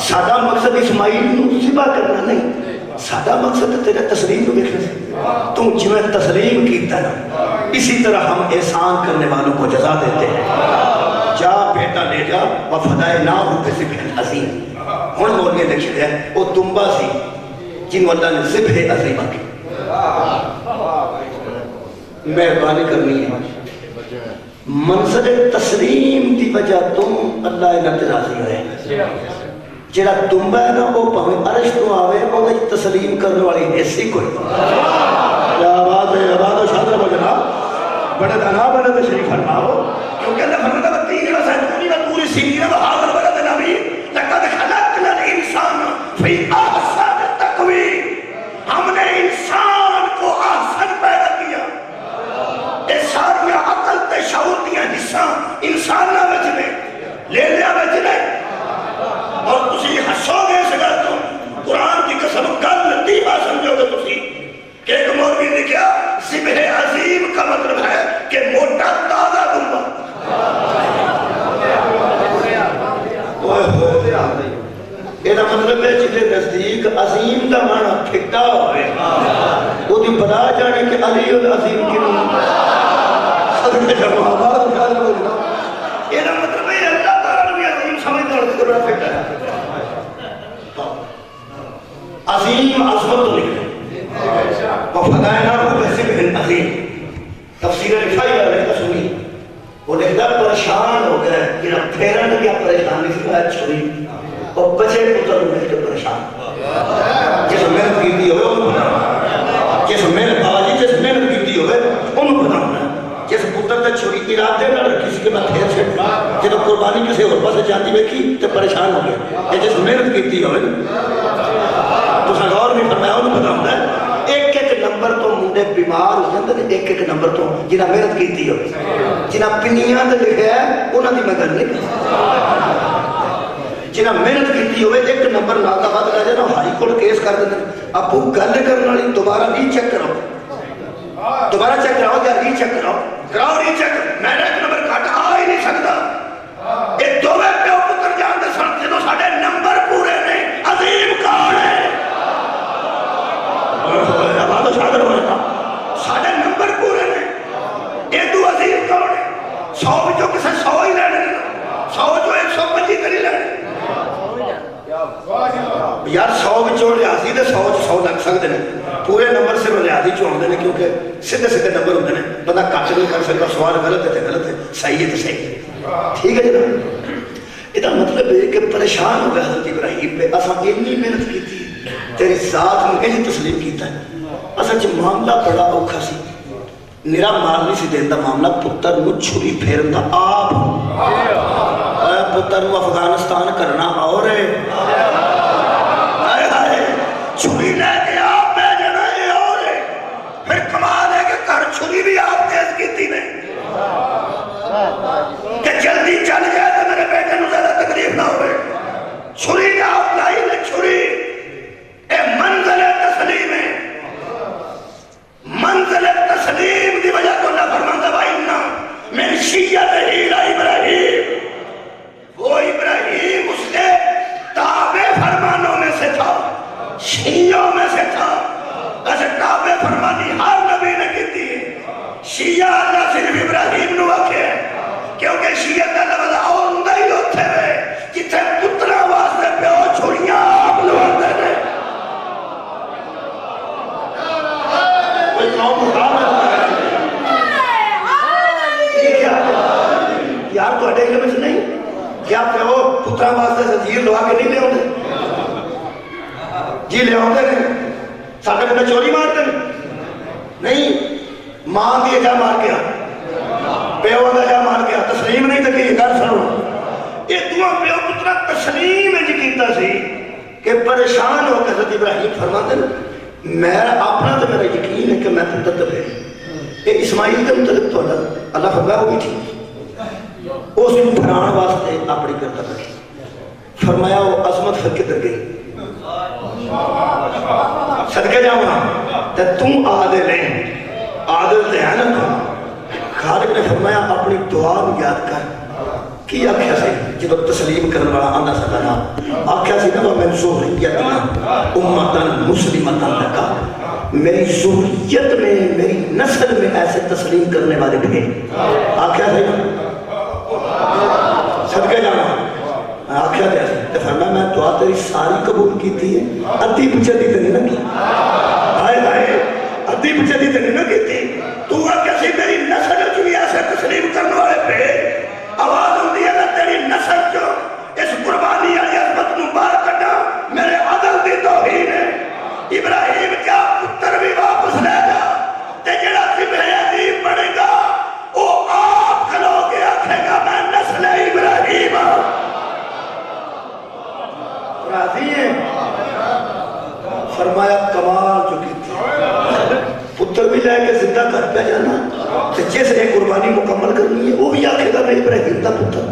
سادہ مقصد اسماعیل نو ذبح کرنا نہیں سادہ مقصد تیرے تسلیم کو دیکھنے سے تم جمع تسلیم کیتا نا اسی طرح ہم احسان کرنے والوں کو جزا دیتے ہیں جا بیٹا لے جا وفدائے نہ ہو بذبح عظیم ہن مولوی لکھ دیا وہ دمبا سی جنہوں اللہ نے ذبح عظیمہ کی مہربانی کرنی ہے منظر تسلیم دی وجہ تم اللہ انہ تراضی ہوئے جیڑا دمبا ہے نا وہ پہنچ عرش تو آوے وہ تسلیم کرنے والی ایسی کوئی یا آباد ہے آباد و شادر و جناب بڑا دنا بڑا تشریف فرماؤ کیونکہ اللہ فرماتا ہے تین وسائلونی و توری سینین و حاضر بڑا دنابی لقد خلقنا الانسان فی احسن تقویم ہم نے انسان کو احسن پیدا کیا اے ساریا عقل تے شعور دیا حصہ انسان نہ بچنے لے لیا بچنے اور تسی ہسو گے اس گل تو قرآن کی قسم گل لطیفہ سمجھو گے تسی کہ ایک مولوی نے کیا ذبح عظیم کا مطلب ہے کہ موٹا تازہ دمبا یہ مطلب ہے جنہیں نزدیک عظیم دا مانا پھٹا ہوئے وہ دی بتا جانے کہ علی العظیم کی نام صدق جواب یہ مطلب ہے اللہ تعالیٰ بھی عظیم سمجھتا ہے کہ بڑا پھٹا ہے عظیم عظمت تو لکھے وفدائنا ہو بذبح عظیم تفسیر رفائی علیہ کا سنی وہ لکھتا پریشان ہو گئے کہ پھیرا نے کیا پریشانی سے آج چھوڑی اور بچے پتر مل کے پریشان جس محنت کیتی ہوئے انہوں بنانا جس محنت باجی جس محنت کیتی ہوئے انہوں بنانا جس پتر تے چھری ارادے نہ رکھی سی کہ میں پھیر چھڑ جب قربانی کسی اور پاسے جاتی ویکھی تے پریشان ہو گیا یہ جس محنت کیتی ہوئے تو غور نہیں فرمایا انہوں پتہ ہوتا ہے ایک ایک نمبر تو منڈے بیمار ہو جاندے نے ایک ایک نمبر تو جنہ محنت کیتی ہوئے جنہ پنیاں تے لکھا ہے انہاں دی میں گل نہیں جنہ محنت کیتی ہوئے ایک نمبر نال دا بعد رہ جانا ہائی کورٹ کیس کر دیندے ابو گل کرنے والی دوبارہ ری چیک کرو دوبارہ چیک کراؤ یا ری چیک کراؤ ری چیک میں نے ایک نمبر کٹ آ ہی نہیں سکتا یہ دو پیو پتر جان دے سن جدوں ساڈے نمبر پورے نہیں عظیم کون ہے اب تو شادر ہو جاتا ساڈے نمبر پورے نہیں یہ تو عظیم کون ہے 100 وچوں کسے 100 ہی لینے 100 جو 125 کری لینے یار 100 وچوں ریاضی تے 100 لگ سکتے ہیں پورے نمبر سے ریاضی چ آتے ہیں کیونکہ سیدھے سیدھے نمبر ہوتے ہیں بندہ کٹ نہیں کر سکتا سوال غلط ہے تو غلط ہے صحیح ہے تو صحیح ٹھیک ہے جناب یہ مطلب ہے کہ پریشان ہو گیا حضرت ابراہیم پہ اصل اتنی محنت کی تھی تیری ذات میں یہ تسلیم کیتا ہے اصل جو معاملہ بڑا اوکھا سی نرا مال نہیں سی دینا معاملہ پتر نو چھری پھیرن دا آپ پتر نو افغانستان کرنا اور ہے چھری لے کے آپ پہ جنا یہ اور ہے پھر کمال ہے کہ کر چھری بھی آپ تیز کیتی نے کہ جلدی چل جائے تو میرے بیٹے نو زیادہ تکلیف نہ ہوئے چھری نے آپ لائی نے چھری اے منزل تسلیم ہے منزل تسلیم دی وجہ تو اللہ فرمانتا وَإِنَّا مِنْ شِيَّتِهِ لَإِبْرَاہِيمَ وہ ابراہیم اس کے تابع فرمانوں میں سے تھا شیعوں میں سے تھا ایسے تابع فرمانی ہر نبی نے کی تھی شیعہ اللہ صرف ابراہیم نو آکھے کیونکہ شیعہ کا لفظ اور نہیں ہوتے ہوئے جتھے پترہ واسطے پہ ہو چھوڑیاں آپ لوگ آتے ہیں کوئی قوم یار تو اٹھے علم سے نہیں کیا پہ ہو پترہ واسطے زنجیر لوا کے نہیں لے ہوتے جی لے ہوتے ہیں ساتھے پہ چوری مارتے ہیں نہیں ماں دی جا مار گیا پیو دا جا مار گیا تسلیم نہیں تکی یہ کر سنو یہ دعا پیو پترہ تسلیم ہے جی کیتا سی کہ پریشان ہو کے حضرت ابراہیم فرماتے ہیں میرا اپنا تو میرا یقین ہے کہ میں متدب ہے یہ اسماعیل کے متعلق تو اللہ فرمایا وہ بھی تھی اس کو پھران واسطے اپنی کرتا رکھی فرمایا وہ عظمت پھر کدھر گئی صدقے جاؤں تے تم عادل ہیں عادل تے ہے نا تم خالق نے فرمایا اپنی دعا بھی یاد کر کی آکھیا سی جب تسلیم کرنے والا آندہ سکنا آکھیا سی نا میں ذریتنا امتاً مسلمتاً لکا میری ذریت میں میری نسل میں ایسے تسلیم کرنے والے بھی آکھیا سی صدقے جانا آکھیا دیا سی تو فرمایا میں دعا تیری ساری قبول کی تھی ادھی پچھے دی تنی نہ کی آئے آئے ادھی پچھے دی تنی نہ کی تھی تو آکھیا سی میری نسل جو بھی ایسے تسلیم کرنے والے پہ آواز ہوتی ہے کہ تیری نسل جو اس قربانی علی عظمت مبارک کرنا میرے عدل دی توہین ہے ابراہیم کیا پتر بھی واپس لے جا تے جڑا ذبح عظیم بنے گا وہ آپ کھلو کے آکھے گا میں نسل ابراہیم راضی ہے فرمایا کمال جو کی تھی پتر بھی لے کے زندہ کر پہ جانا کہ جس نے قربانی مکمل کرنی ہے وہ بھی آکھے گا میں ابراہیم دا پتر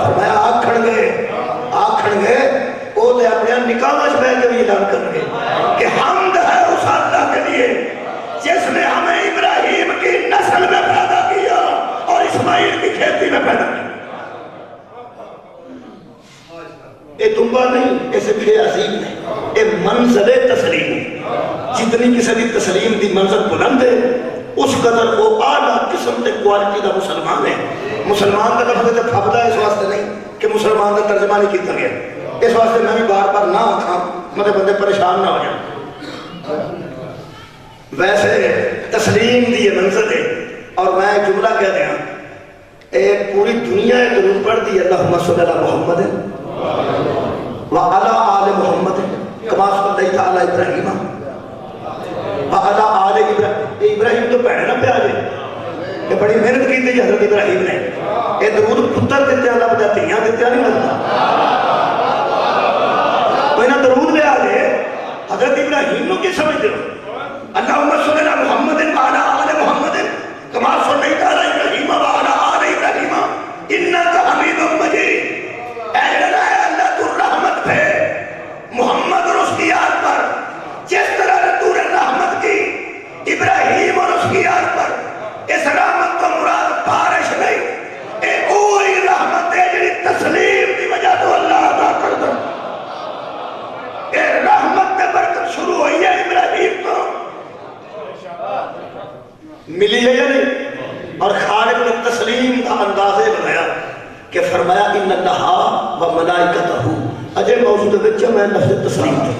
فرمایا آکھن گئے وہ دے اپنے نکامش بہ کے بھی اعلان کر گئے کہ حمد ہے اس اللہ کے لیے جس نے ہمیں ابراہیم کی نسل میں پیدا کیا اور اسماعیل کی کھیتی میں پیدا کیا یہ دنبا نہیں اسے بھی عظیم ہے یہ منزل تسلیم جتنی کسی دی تسلیم دی منزل بلند ہے اس قدر وہ اعلیٰ قسم تے کوالٹی دا مسلمان ہے مسلمان کا لفظ تے پھبدا اس واسطے نہیں کہ مسلمان کا ترجمہ نہیں کیتا گیا اس واسطے میں بھی بار بار نہ آکھاں مطلب بندے پریشان نہ ہو جائیں ویسے تسلیم دی یہ منزل ہے اور میں جملہ کہہ دیا اے پوری دنیا درود پڑھ دی اللہم صلی اللہ محمد وعلا آل محمد کما صلی اللہ علی ابراہیم وعلا آل ابراہیم تو پہنے نہ پہ آ جائے کہ بڑی محنت کی تھی حضرت ابراہیم نے. یہ درود پتر دیتے ہیں لبدا دھیاں دیتے نہیں لگتا. کوئی نہ درود لے آ گئے حضرت ابراہیم کو کی سمجھتے ہو؟ اللہم صلی علی محمد وعلی آل محمد کما صلیت علی ابراہیم وعلی آل ابراہیم انک حمید مجید. اے اللہ تو رحمت ہے محمد اور اس کی یاد پر جس طرح تو نے رحمت کی ابراہیم اور اس کی یاد پر. اس رحمت کا مراد بارش نہیں، اے اوہی رحمت ہے جنہی تسلیم کی وجہ تو اللہ عطا کر دو. اے رحمت کے برکت شروع ہوئی ہے ابراہیم کو ملی ہے یا نہیں. اور خالق نے تسلیم کا اندازے بنایا کہ فرمایا ان اللہ و ملائکتہ اجے موجود بچہ میں لفظ تسلیم تھی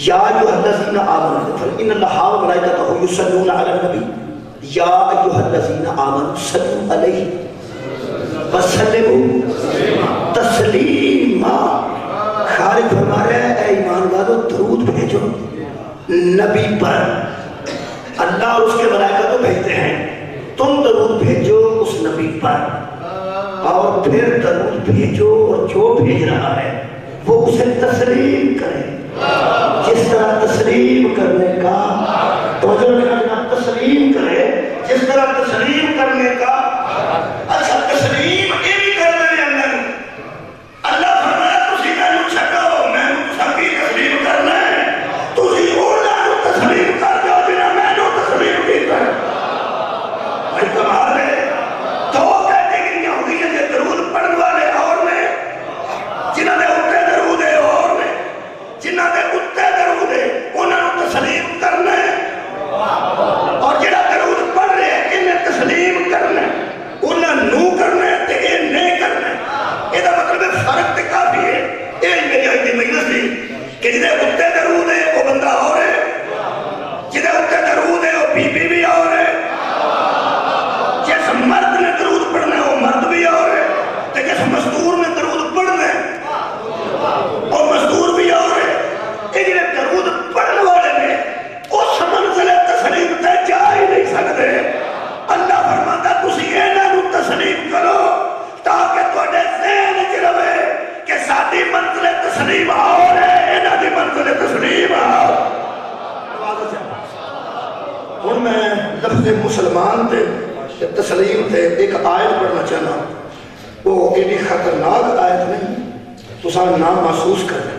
یا ایوہ الذین آمنوا ان اللہ و ملائکتہ یصلون علی النبی یا ایوہ الذین آمنوا صلوا علیہ وسلموا تسلیما. خالق فرما رہے ہیں اے ایمان والو درود بھیجو نبی پر. اللہ اور اس کے ملائکہ تو بھیجتے ہیں، تم درود بھیجو اس نبی پر اور پھر درود بھیجو اور جو بھیج رہا ہے وہ اسے تسلیم کرے. جس طرح تسلیم کرنے کا توجہ رکھنا تسلیم کرے جس طرح تسلیم کرنے کا. اچھا تسلیم یہ بھی کر دے اللہ اللہ فرمایا تسی میں چھڈو میں سب کی تسلیم کرنا ہے تسی اللہ کو تسلیم کر دو جنہاں میں نو تسلیم کیتا ہے. بھائی کمال ہے. دو کیٹیگریاں ہوئی ہیں کہ درود پڑھنے والے اور نے جنہاں نے اٹھے درود ہے اور نے جنہاں نے اٹھے درود ہے انہاں نو تسلیم کرنا ہے اور جڑا درود پڑھ رہے ہیں انہیں تسلیم کرنا ہے انہاں نو کرنا ہے تے یہ نہیں کرنا ہے. یہ مطلب فرق تے کافی ہے. یہ میری آئی دی مجلس تھی کہ جنہیں اٹھے درود ہے وہ بندہ اور ہے جنہیں اٹھے درود ہے وہ بی بی بھی اور ہے. جس مرد نے درود پڑھنا ہے وہ مرد بھی اور ہے تے جس مزدور نے درود پڑھنا ہے وہ مزدور بھی اور ہے. یہ جنہیں درود پڑھنے والے نے اس منزل تسلیم تے جا ہی نہیں سکتے. اللہ فرماتا تسی انہاں نو تسلیم کرو تاکہ تواڈے ذہن وچ رہے کہ ساڈی منزل تسلیم اور ہے انہاں دی منزل تسلیم اور. ہن میں لفظ مسلمان تے تسلیم تے ایک آیت پڑھنا چاہنا. وہ ایڈی خطرناک آیت نہیں تساں نام محسوس کرنا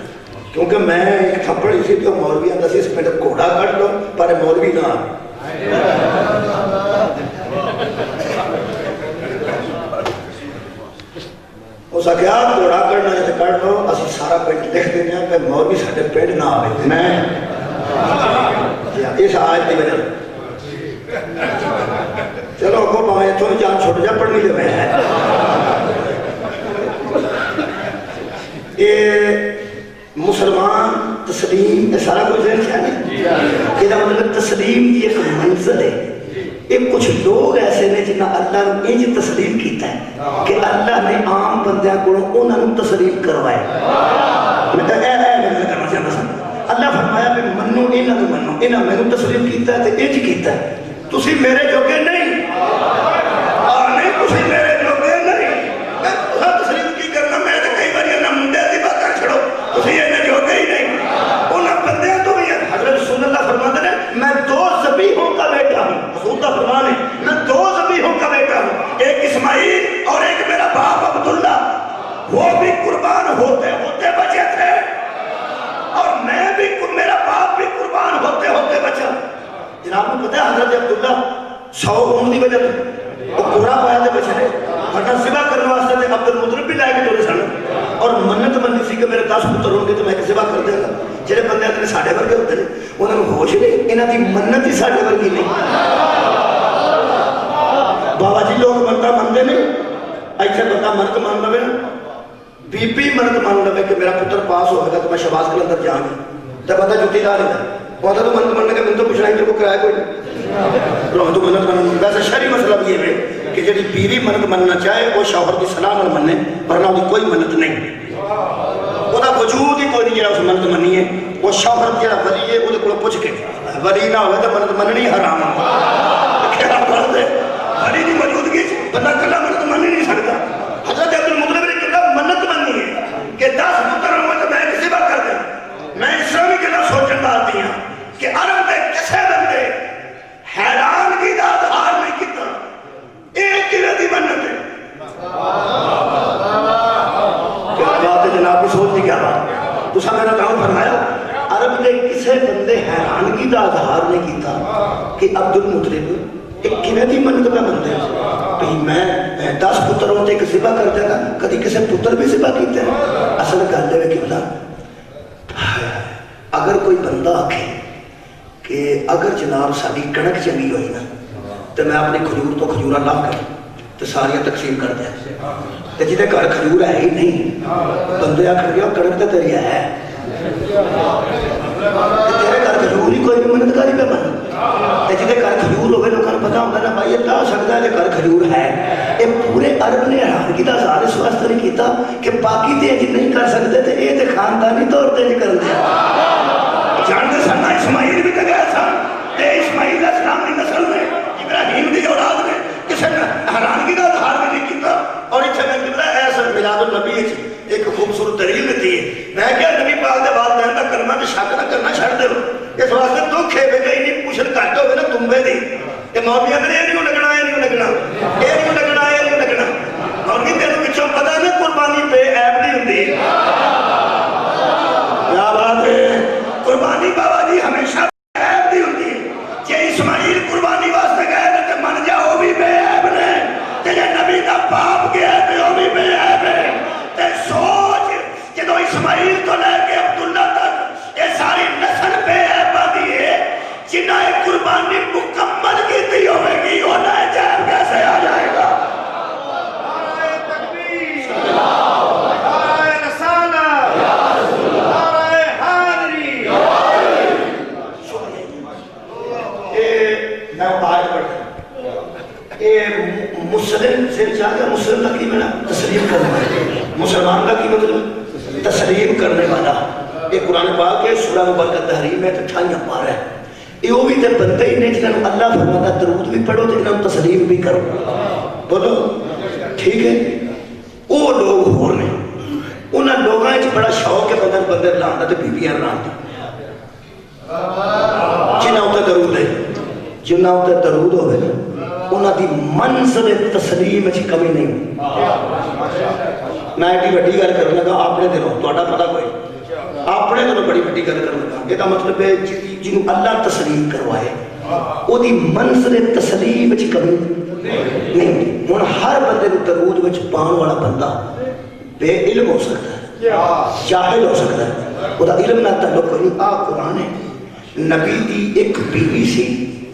کیونکہ میں ایک تھپڑ اسی تو مولوی آتا سی اس میں گھوڑا کٹ لو پر مولوی نہ اس کیا گھوڑا کٹنا جیسے کٹ لو اسی سارا پینٹ لکھ دینا کہ مولوی سارے پینٹ نہ آئے. میں اس آیت کی وجہ چلو کو پاؤں تو جان چھوٹ جا پڑھنی لے میں ہے. یہ مسلمان تسلیم یہ سارا کچھ ذہن چاہیے. یہ مطلب تسلیم کی ایک منزل ہے. یہ کچھ لوگ ایسے نے جنہاں اللہ نے انج تسلیم کیتا ہے کہ اللہ نے عام بندیاں کو انہاں نے تسلیم کروائے. میں کرنا چاہتا سا اللہ فرمایا کہ منو انہاں نے منو انہاں میں نے تسلیم کیتا ہے تو انج کیتا ہے. تسی میرے جوگے نہیں نہیں تسی میرے جوگے نہیں. میں تسلیم کی کرنا میں تو کئی بار نہ منڈے دی بات کر چھڑو تسی انہیں جوگے ہی نہیں. انہاں بندیاں تو بھی حضرت رسول اللہ فرماتے ہیں میں دو ذبیحوں کا بیٹا ہوں. رسول اللہ فرمانے میں دو ذبیحوں کا بیٹا ہوں ایک اسماعیل اور ایک میرا باپ عبداللہ. وہ بھی قربان ہوتے ہوتے بچے تھے اور میں بھی میرا باپ بھی قربان ہوتے ہوتے بچا. جناب کو پتہ ہے حضرت عبداللہ 100 اون دی وجہ وہ پورا پایا دے بچے نے ورنہ ذبح کرنے واسطے تے عبد المطلب بھی لائے کے ٹورے سن اور منت منی سی کہ میرے 10 پتر ہوں گے تو میں ذبح کر دیا گا. جڑے بندے اپنے ساڈے ورگے ہوتے ہیں انہوں نے ہوش نہیں انہاں دی منت ہی ساڈے ورگی نہیں. بابا جی لوگ منتا منتے نہیں ایسے بندہ منت مان لوے نا بی بی منت مان لوے کہ میرا پتر پاس ہوئے گا تو میں شہباز کے اندر جاؤں گا تو بندہ جوتی لا لیتا وہ تو منت ماننے کا من تو پوچھنا ہی کو کرایہ کوئی نہیں. تو منت مان ویسے شرعی مسئلہ بھی ہے کہ جڑی بیوی منت مننا چاہے وہ شوہر کی صلاح نال مننے ورنہ اس کی کوئی منت نہیں. وہ وجود ہی کوئی نہیں جڑا اس منت منی ہے. وہ شوہر جڑا ولی ہے وہ کو پوچھ کے ولی نہ ہوئے تو منت مننی حرام ہے. کیا بات ہے، ہری کی موجودگی بندہ کلا منت من ہی نہیں سکتا. حضرت عبدالمطلب نے کلا منت مننی ہے کہ 10 پتر ہوئے تو میں ایک سبا کر دیں. میں اسلامی کلا سوچن باتی ہوں کہ عرب دے کسے بندے حیران کی داد ہار نہیں کیتا ایک کلے دی منت ہے. کیا بات ہے جناب کی سوچ دی کیا بات. تو سا میرا کام فرمایا عرب دے کسے بندے حیرانگی دا اظہار نہیں کیتا کہ عبدالمطلب ایک کنے دی منت میں بندے کہیں میں 10 پتر ہوتے ایک ذبح کر دے گا کدی کسے پتر بھی ذبح کیتے ہیں. اصل گل دے کہ بلا اگر کوئی بندہ آکھے کہ اگر جناب ساری کنک چنگی ہوئی نا تو میں اپنی کھجور تو کھجورا لا کر تو ساریاں تقسیم کر دیا تو جہاں گھر کھجور ہے ہی نہیں بندے آخر گیا کنک تو تیری ہے تیرے گھر کھجور ہی کوئی بھی منتکاری پہ بن جہاں گھر کھجور ہوئے لوگوں کو پتا ہوتا نا بھائی یہ لا سکتا ہے گھر کھجور ہے. یہ پورے عرب نے حیرانگی کا اظہار اس واسطے نہیں کیتا کہ باقی تے جی نہیں کر سکتے تو یہ تو خاندانی طور پہ نہیں کرتے. جانتے سن اسماعیل بھی تو گئے سن تے اسماعیل علیہ السلام کی نسل نے ابراہیم کی اولاد نے کسی نے حیرانگی کا اظہار بھی نہیں کیتا. اور اتنے میں کہتا ہے ایسا میلاد النبی ایک خوبصورت دلیل دیتی ہے. میں کیا نبی پاک دے والدین دا کلمہ تے شک نہ کرنا چھڑ دے. اس واسطے دکھ ہے کہ انہیں پوچھن گھٹ ہوئے نا تمبے دی تے مولویاں نے یہ نہیں لگنا یہ نہیں لگنا یہ نہیں لگنا یہ نہیں لگنا. مولوی تینوں پچھوں پتہ نا قربانی بے عیب نہیں ہوندی. کیا بات ہے قربانی بابا جی ہمیشہ بے عیب نہیں ہوندی. جے اسماعیل قربانی واسطے گئے تے من جا وہ بھی بے عیب نے تے جے نبی دا باپ گیا تے وہ بھی بے عیب ہے. تے سوچ جدو اسماعیل تو لے کے عبداللہ تک یہ ساری نسل بے عیب آدھی ہے جنہ قربانی مکمل کی ہوئے گی وہ نہ عیب کیسے آ جائے گا. نعرہ تکبیر، نعرہ رسالت، نعرہ حیدری. میں آج پڑھتا یہ مسلم سے چاہ گیا مسلم کا کی میں تسلیم کرنے والا مسلمان کا کی مطلب تسلیم کرنے والا. یہ قرآن پاک ہے سورہ مبارکہ تحریم ہے تو ٹھائیاں پارا ہے. یہ وہ بھی تے بندے ہی نہیں جنہوں اللہ فرماتا درود بھی پڑھو تو انہوں تسلیم بھی کرو. بولو ٹھیک ہے. وہ لوگ ہو رہے ہیں انہاں لوگوں نے بڑا شوق ہے بندر بندر لانا تو بیبیاں لانا جنہوں تے درود ہے جنہوں تے درود ہوئے نا انہاں دی منزل تسلیم اچھی کمی نہیں. میں ایڈی وڈی گل کرنے لگا اپنے دلوں تو پتا کوئی اپنے دلوں بڑی وڈی گل کرنے لگا. یہ مطلب ہے جنہوں اللہ تسلیم کروائے وہ دی منزل تسلیم اچھی کمی نہیں. ہوں ہر بندے کو درود وچ پان والا بندہ بے علم ہو سکتا ہے جاہل ہو سکتا ہے وہ علم نہ تعلق کوئی. آ قرآن ہے نبی دی ایک بیوی سی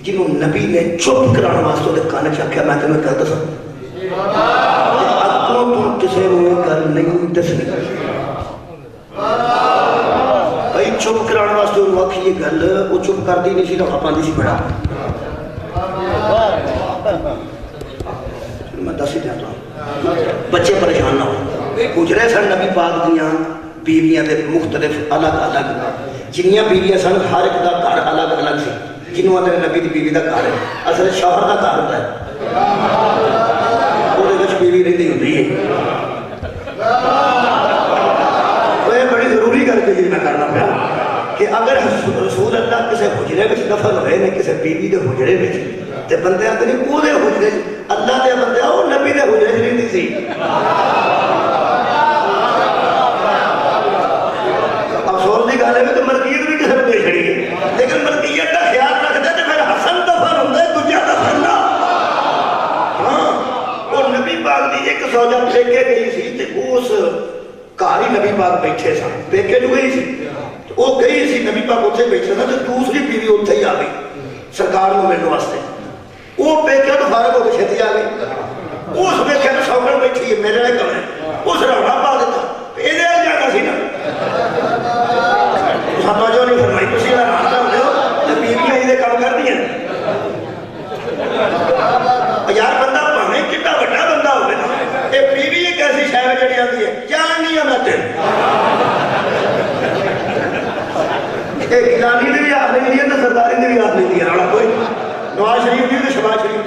جنہوں نبی نے چپ کرانے واسطے دے کانے چاکیا میں تمہیں کہتا سا اگوں تو کسے ہوئے گل نہیں دسنی بھائی چپ کرانے واسطے ان وقت یہ گل وہ چپ کر دی نہیں سی روحہ پاندی سی بڑا. میں دس ہی جاتا ہوں بچے پریشان نہ ہو. گزرے سن نبی پاک دیاں بیویاں دے مختلف الگ الگ جنیاں بیویاں سن ہر ایک دا گھر الگ الگ سی. جنہوں آتے نبی دی بیوی دا گھر ہے اصل شوہر دا گھر ہوتا ہے وہ دے کچھ بیوی رہتی ہوتی ہے. وہ یہ بڑی ضروری کر کے میں کرنا پیا کہ اگر رسول اللہ کسی حجرے میں دفن ہوئے نے کسی بیوی دے حجرے میں تے بندے آتے نہیں وہ دے حجرے اللہ دے بندے وہ نبی دے حجرے نہیں دی سی. افسوس کی گل ہے کہ ملکیت بھی کسی کو دے چھڑی ہے لیکن ملکیت کا خیال رکھتے تو پھر حسن دفن ہوتا ہے دوجا دفن نہ. ہاں وہ نبی پاک دی ایک سوجا پیکے گئی سی تے اس کاری نبی پاک بیٹھے سن پیکے جو گئی سی وہ گئی سی نبی پاک اتنے بیٹھے سن تو دوسری بیوی اتنے ہی آ گئی سرکار کو ملنے واسطے. وہ پیکے تو فارغ ہو کے چھتی آ گئی اس پیکے تو سوگن بیٹھی ہے میرے لئے کم ہے اس روڑا پا دیتا یہ جانا سی نا توجہ نہیں فرمائی تسی نہ رہتا ہوتے ہو تو بیویاں یہ کام کر دیا. یار بندہ پانے کتا بڑا بندہ ہوئے نا یہ بیوی ایک ایسی شہر جڑی آتی ہے جان نہیں ہے میں تیرے ایک گلانی نے بھی آخ نہیں دیا تو سرداری نے بھی آخ نہیں دیا روڑا کوئی نواز شریف بھی تو شباز شریف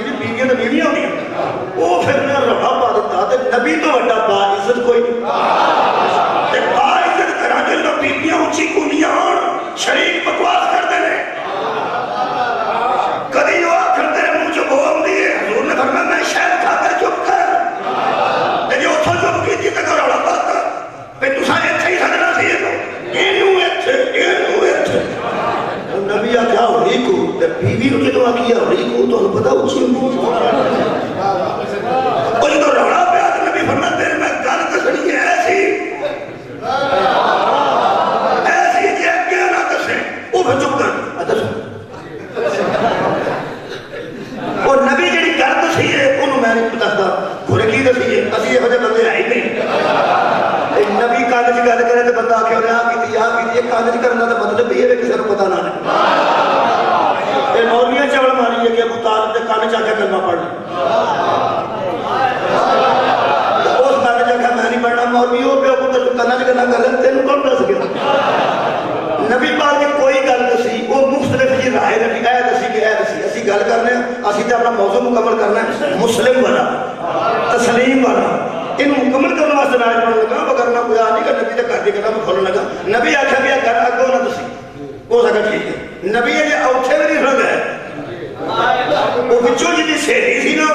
میں نہیں دستا پھر کی دسیے اسی یہ بندے ہے ہی نہیں نبی کان چ گل کرے تو بندہ آخر کی کان چ کرنا تو مطلب بھی ہے کسی کو پتا نہ مولویاں چوڑ ماری ہے کہ ابو طالب کے کان چ کے کلمہ پڑھ اس کان چ میں نہیں پڑھنا مولوی ہو پہ پتر کان چ گلا کر تینوں کون دس گیا نبی پاک نے کوئی گل دسی وہ مختلف جی رائے نبی اے دسی کہ اے دسی اسی گل کرنے اسی تے اپنا موضوع مکمل کرنا ہے مسلم والا تسلیم والا ان مکمل کرنے واسطے نہ پڑھن لگا وگرنہ کوئی آ نہیں کہ نبی تے گھر دی گلاں کھولن لگا نبی آکھیا بھی گھر اگوں نہ دسی ہو سکا ٹھیک ہے نبی یہ اوتھے بھی نہیں رہندا ہے وہ وچوں جی سہیلی سی نا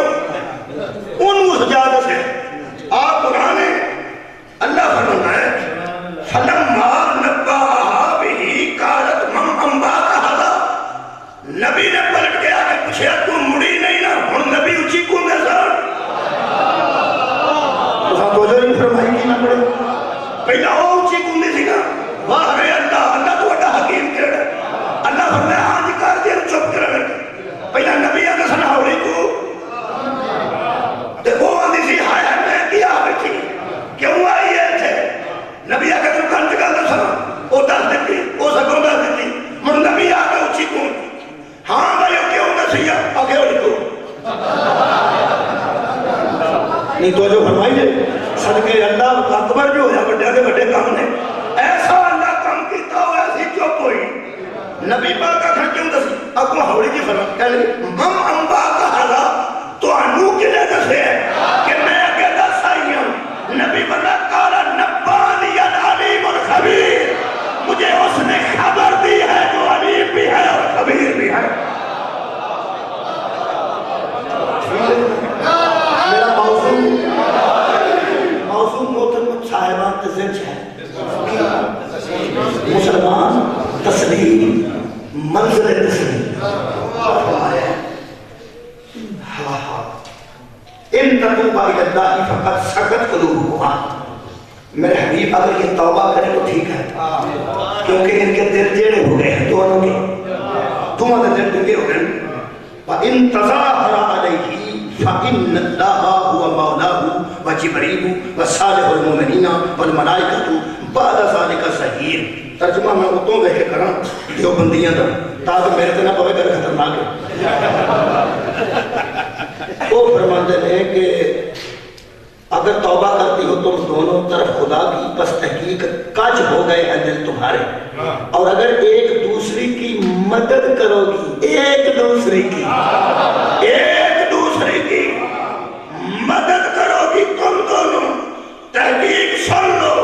اونوں سجا دسے آپ قرآن ہے اللہ فرماتا ہے فلما نبأها به قالت من انباك هذا نبی نے پلٹ کے آگے پوچھا تو مڑی نہیں نا ہن نبی اونچی کو میں سر تو توجہ نہیں فرمائی کی نہ پڑے پہلا وہ اونچی کو نہیں سی نا واہ رے اللہ تو بڑا حکیم کیڑا اللہ فرمایا ہاں جی کر دے چپ کر پہلا نبی آگے سنا ہوری کو تے وہ آندی سی ہائے میں کیا بیٹھی کیوں آئی ہے تھے نبی آگے تو کن چکا دسا وہ دس دیتی وہ سکوں دس دیتی من نبی آگے اچھی کون ہاں بھائی کیوں دسیا آگے ہوئی کو نہیں تو جو فرمائیے صدقے اللہ اکبر جو ہے بڑے آگے بڑے کام نے ایسا اللہ کام کیتا ہو ایسی چپ ہوئی نبی پاک کا کھڑ کیوں دسی اگو ہوڑی کی فرق کہہ لیں مم انبا کا حالا تو انو کے لئے دسے کہ میں اگے دس آئی ہوں نبی بنا کالا نبانی العلیم الخبیر مجھے اس نے خبر دی ہے جو علیم بھی ہے اور خبیر بھی ہے میرا موضوع محترم صاحبان تزنچ ہے مسلمان تسلیم منزل تسلیم ان تتوبہ الى اللہ فقط سکت قلوبہما میرے حبیب اگر یہ توبہ کرے تو ٹھیک ہے کیونکہ ان کے دل جیڑے ہو گئے ہیں دونوں کے دونوں کے دل ڈنگے ہو گئے وَإِن تَظَاهَرَ عَلَيْهِ فَإِنَّ اللَّهَ هُوَ مَوْلَاهُ وَجِبْرِيلُ وَصَالِحُ الْمُؤْمِنِينَ وَالْمَلَائِكَةُ بَعْدَ ذَلِكَ ظَهِيرٌ ترجمہ میں اتوں دیکھ کے کراں دیوبندیاں دا تاکہ میرے تے نہ پوے گل خطرناک ہے وہ فرماتے ہیں کہ اگر توبہ کرتی ہو تم دونوں طرف خدا کی بس تحقیق کج ہو گئے ہیں دل تمہارے اور اگر ایک دوسری کی مدد کرو گی ایک دوسری کی مدد کرو گی تم دونوں تحقیق سن لو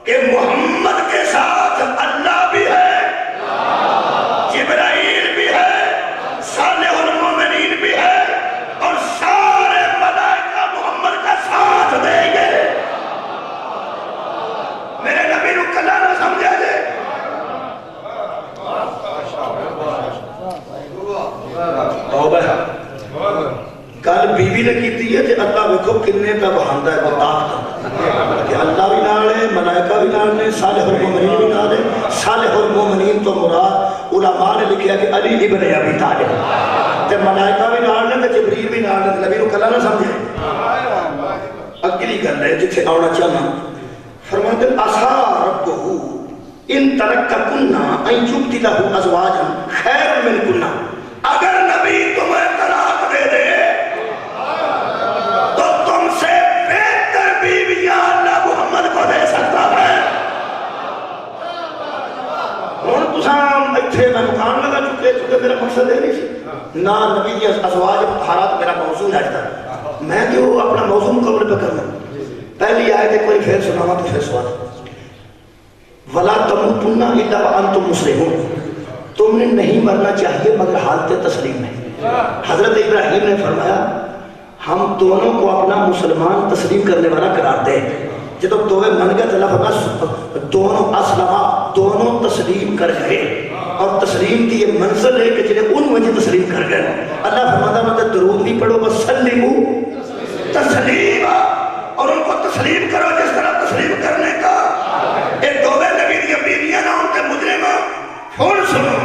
کہ محمد کے ساتھ اللہ بھی ہے جبرائیل بھی ہے صالح المومنین بھی ہے اور سارے ملائکہ محمد کا ساتھ دیں گے میرے نبی نو کلا نہ سمجھا جے توبہ کل بی بی نے کیتی ہے کہ اللہ ویکھو کنے پہ بہاندا ہے طاقت کہ اللہ بھی نال ہے ملائکہ بھی نال نے صالح المومنین بھی نال ہے صالح المومنین تو مراد علماء نے لکھیا کہ علی ابن ابی طالب تے ملائکہ بھی نال نے تے جبریل بھی نال نے نبی نو کلا نہ سمجھے اگلی گل ہے جتھے آنا چاہنا فرماتے اسا ربہ ان ترککن ان یبدلہ ازواجا خیر منکن اگر نبی تمہیں طلاق دے دے تو تم سے بہتر بیویاں اللہ محمد کو دے سکتا ہے اور تسام اتھے میں مکان لگا چکے میرا مقصد ہے نہیں نہ نبی دی ازواج مطہرات میرا موضوع ہے میں جو اپنا موضوع مقابل پہ کرنا پہلی آیت ایک کوئی پھر سناوا تو پھر سوال وَلَا تَمُوتُنَّ إِلَّا وَأَنْتُمْ مُسْلِمُونَ تم نے نہیں مرنا چاہیے مگر حالت تسلیم ہے حضرت ابراہیم نے فرمایا ہم دونوں کو اپنا مسلمان تسلیم کرنے والا قرار دے جب دوے من گئے اللہ فرمایا دونوں اسلمہ دونوں تسلیم کر گئے اور تسلیم کی یہ منزل ہے کہ جنہیں ان وجہ تسلیم کر گئے اللہ فرماتا مطلب درود بھی پڑھو وَسَلِّمُوا تسلیما اور ان کو تسلیم کرو جس طرح تسلیم کرنے کا ایک دوے نبی دیا بیویاں نہ ان کے مجرم فون سنو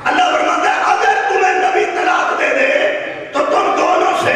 اللہ فرماتا ہے اگر تمہیں نبی طلاق دے دے تو تم دونوں سے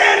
3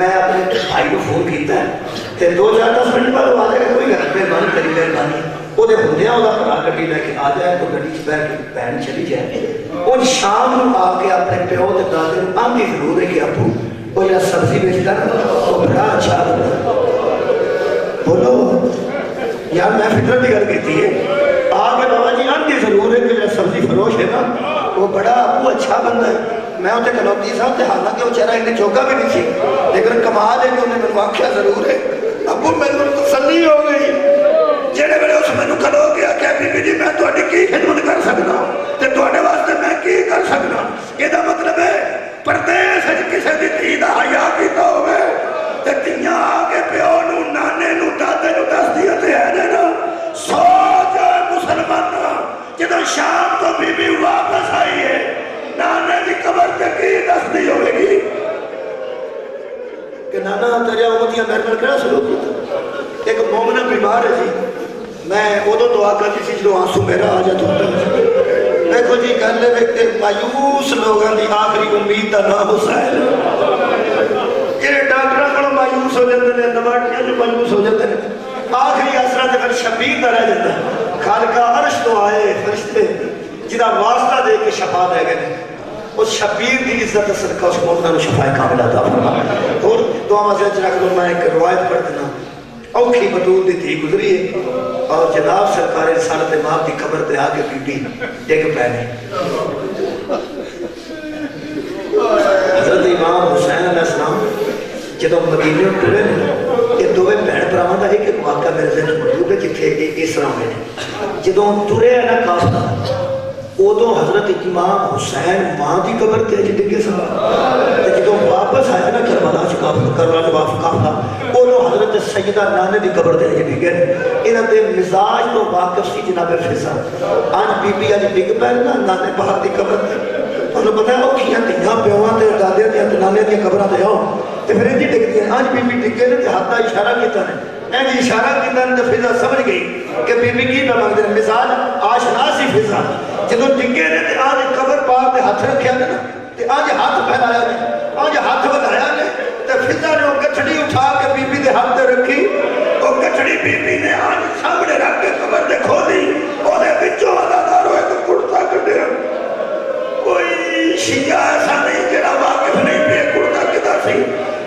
میں اپنے بھائی کو فون کیتا ہے تے 2-4-10 منٹ بعد وہ آ جائے گا کوئی گھر مہربانی کری مہربانی وہ ہوندے وہ بھرا گڈی لے کے آ جائے تو گڈی چ بیٹھ کے بہن چلی جائے وہ شام کو آ کے اپنے پیو تے دادے نوں آندی ضرور ہے کہ ابو وہ جڑا سبزی بیچتا نا وہ بڑا اچھا بندہ بولو یار میں فطرت کی گل کیتی ہے آ کے بابا جی آندی ضرور ہے کہ جڑا سبزی فروش ہے نا وہ بڑا ابو اچھا بندہ ہے میں اسے کلوتی صاحب تے حالانکہ وہ چہرہ انہیں چوکا بھی نہیں سی لیکن کمال ہے کہ انہیں میں آخیا ضرور ہے ابو میں تسلی ہو گئی جڑے بڑے اس میں کھلو گیا کہ بی بی جی میں تہاڈی کی خدمت کر سکنا تے تہاڈے واسطے میں کی کر سکنا یہ مطلب ہے پردیس وچ کسے دی دھی دا حیا کیتا ہوے تے دھیاں آ کے پیو نوں نانے نوں دادے نوں دس دیا تے ہے نا سوچ مسلماناں جدوں شام تو بی بی واپس آئی ہے نانے دی قبر تے کی دس دی ہوے گی کہ نانا تیرے امتیاں میرے نال کیڑا سلوک کیتا ایک مومنہ بیمار ہے جی میں ادو دعا کرتی سی جو آنسو میرا آ جاتا ہوتا دیکھو جی گل ہے مایوس لوگوں کی آخری امید کا نام حسین یہ ڈاکٹر کو مایوس ہو جاتے ہیں دواٹیاں جو مایوس ہو جاتے ہیں آخری آسرا تو پھر شبیر کا رہ جاتا ہے خالقہ عرش تو آئے فرشتے جنہ واسطہ دے کے شفا دے گئے اس شبیر کی عزت صدقہ اس مومنہ نے شفا کامل عطا فرما اور دعا مسئلہ چرا کروں میں ایک روایت پڑھ دینا اوکھی بطول دی تھی گزری ہے اور جناب سرکار رسالت امام کی قبر تے آگے بی بی ڈگ پہنے حضرت امام حسین علیہ السلام جدو مدینے ٹرے یہ دوے بہن براہاں دا ایک واقعہ میرے ذہن موجود ہے جتھے اس طرح میں جدو ٹرے ہے نا کافلا ادو حضرت امام حسین ماں کی قبر تے ڈگے سن جدو واپس آئے نا کربلا کافلا ادو حضرت سیدہ نانے کی قبر تے ڈگے انہاں دے مزاج تو واقف سی جناب فضا آج بی بی اج ڈگ پے نا نانے باہر کی قبر تے انہوں پتہ ہے وہ کیاں دھیاں پیواں تے دادے تے نانے دی قبراں تے آؤ تے پھر انج ڈگدی ہیں آج بی بی ڈگے نے تے ہاتھ دا اشارہ کیتا ہے اینج اشارہ کیتا نے تے فضا سمجھ گئی کہ بی بی کی پہ منگدے مزاج آشنا سی فضا جدو ڈگے نے تے آج قبر پار تے ہاتھ رکھیا نا تے آج ہاتھ پھیلایا نے آج ہاتھ بڑھایا نے تے فضا نے وہ گٹھڑی اٹھا کے بی بی دے ہاتھ تے رکھی وہ گٹھڑی بی بی نے آج سامنے رکھ کے قبر تے کھولی او دے وچوں ادادارو ایک کرتا کڈیا کوئی شیعہ ایسا نہیں جڑا واقف نہیں پہ کرتا کدا سی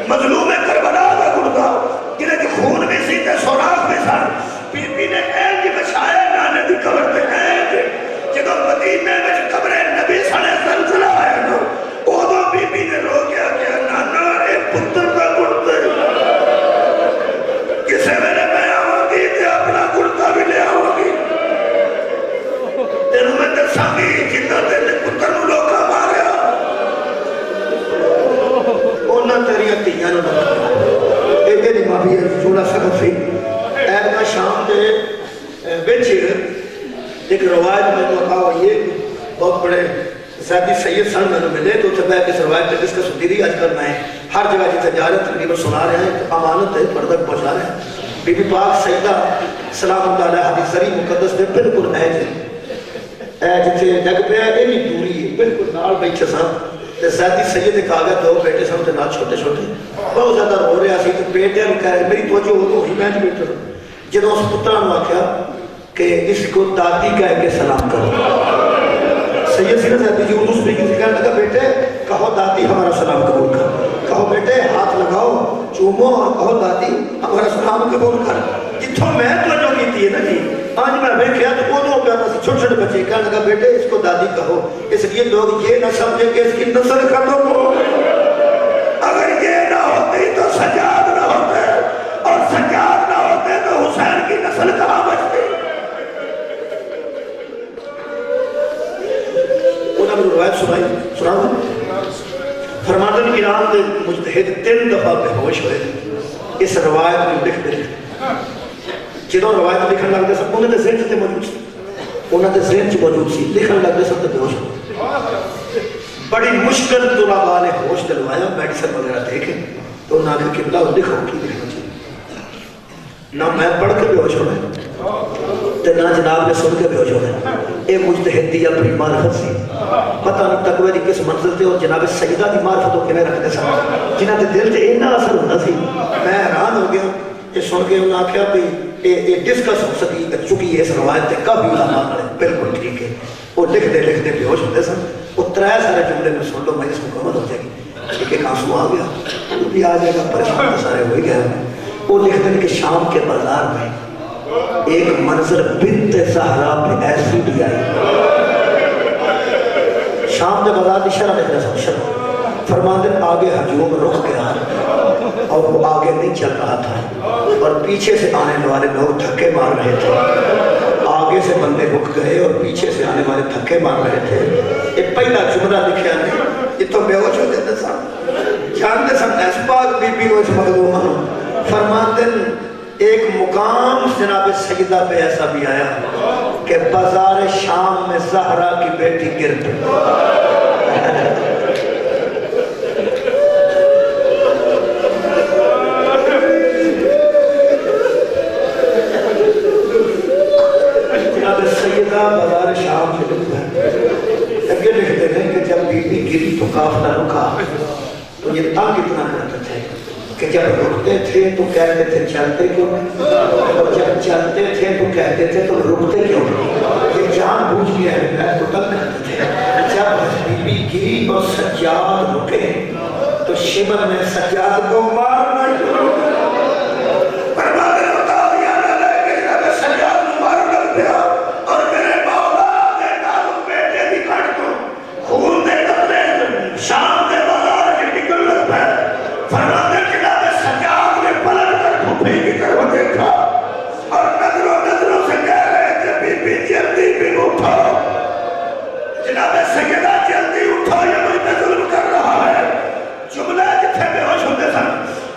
مظلوم کربلا دا کرتا جنہیں کہ خون بھی سی تے سوراخ بھی سن بی بی نے اینج بچھایا نانے دی قبر تے اینج جدو مدینے میں قبر نبی سنے زلزلہ آیا نا ادو بی بی نے رو گیا کہ نانا اے پتر کا کرتا کسے میرے میں آؤں گی تے اپنا کرتا بھی لے آؤں گی تیروں میں تے سانگی جنہ تیرے پتر نو لوکا ماریا اونا تیری اتیاں نو لوکا ایک دن مابی چھوڑا سکت سی ایدنا شام دے بیچے ایک روایت میں تو کہا یہ بہت بڑے زیادی سید سن میں ملے تو تھے میں اس روایت پہ ڈسکس ہوتی رہی آج کل میں ہر جگہ جیسے جا رہے ہیں تقریبا سنا رہے ہیں امانت ہے پردہ پہنچا رہے ہیں بی بی پاک سیدہ سلام اللہ علیہ حدیث ذری مقدس دے بالکل جتھے ڈگ پہ ہے یہ دوری ہے بالکل نال بیٹھے سن تے زیادی سید ایک آگے دو بیٹے سن تے نال چھوٹے چھوٹے بہت زیادہ رو رہا سی تے بیٹے نے کہا میری توجہ ہو تو ہی میں نہیں بیٹھا جدوں اس پترا نے آخیا کہ اس کو دادی کہہ کے سلام کرو سید سی نے جی اردو سپیکنگ سے کہنے لگا بیٹے کہو دادی ہمارا سلام قبول کر کہو بیٹے ہاتھ لگاؤ چومو اور کہو دادی ہمارا سلام قبول کر جتھوں میں توجہ کیتی ہے نا جی آج میں بیٹھیا تو وہ دو پیانا سے چھوٹے چھوٹے بچے کہنے لگا بیٹے اس کو دادی کہو اس لیے لوگ یہ نہ سمجھے کہ اس کی نسل ختم ہو اگر یہ نہ ہوتی تو سجاد نہ ہوتے اور سجاد نہ ہوتے تو حسین کی نسل کہاں بچتی انہوں نے روایت سنا فرماندن ایران دے مجتہد 3 دفعہ بے ہوش ہوئے اس روایت میں لکھ دے جنہوں روایت لکھن لگ دے سب انہوں نے ذہن سے موجود سی انہوں نے ذہن سے موجود سی لکھن لگ دے سب تے بے ہوش ہوئے بڑی مشکل طلباء نے ہوش دلوایا میڈیسن وغیرہ دیکھیں تو انہوں نے قبلہ لکھو کی لکھنا چاہیے نہ میں پڑھ کے بے ہوش ہوئے تے نہ جناب نے سن کے بے ہوش ہو گئے. اے مجتہد دی اپنی معرفت سی, پتہ نہیں تقوی دی کس منزل تے اور جناب سیدہ دی معرفت کو کیویں رکھدے سن, جنہاں دے دل تے اتنا اثر ہوندا سی. میں حیران ہو گیا یہ سن کے. انہوں نے آخیا بھی یہ ڈسکس ہو سکی چکی ہے اس روایت تے کافی علماء نے بالکل ٹھیک ہے. وہ لکھتے لکھتے بے ہوش ہوتے سن. وہ 3 سارے جملے میں سن لو مجلس مکمل ہو جائے گی. ایک آنسو آ گیا, وہ بھی آ جائے گا, پریشان سارے ہوئی گئے. وہ لکھتے ہیں کہ شام کے بازار میں ایک منظر بنت زہرا پہ ایسی بھی آئی. شام کے بازار کی شرح دیکھ رہے سن, شرح فرماتے آگے ہجوم رک گیا اور وہ آگے نہیں چل رہا تھا اور پیچھے سے آنے والے لوگ دھکے مار رہے تھے. آگے سے بندے رک گئے اور پیچھے سے آنے والے دھکے مار رہے تھے. یہ پہلا جملہ لکھا نہیں, یہ تو بے ہوش ہو جاتے سن. جانتے سن اسباق بی بی اس مخدومہ فرماتے ایک مقام جناب سیدہ پہ ایسا بھی آیا کہ بازار شام میں زہرا کی بیٹی گر پڑی. جناب سیدہ بازار شام سے گر پڑی. اگے لکھتے ہیں کہ جب بی بی گری تو قافلہ رکا تو یہ تنگ اتنا کرتے تھے کہ جب رکتے تھے تو کہتے تھے چلتے کیوں نہیں, اور جب چلتے تھے تو کہتے تھے تو رکتے کیوں نہیں. یہ جان بوجھ کے اہل کو تنگ کرتے تھے. جب بی بی گری اور سجاد رکے تو شبر میں سجاد کو مارنا شروع کر. برباد ہوتا یاد آ کہ جب سجاد کو مار کر دیا اور میرے مولا نے دارو بیٹے بھی کٹ کو خون دے کپڑے شام کے بازار کے نکل لگ پہ. فرماتے جناب سجاد نے پلٹ کر کھپے کی طرف دیکھا اور نظروں سے کہہ رہے تھے بی بی جلدی بھی اٹھو, جناب سیدہ جلدی اٹھو, یہ مجھ پہ ظلم کر رہا ہے. جملہ جتنے بے ہوش ہوتے سن.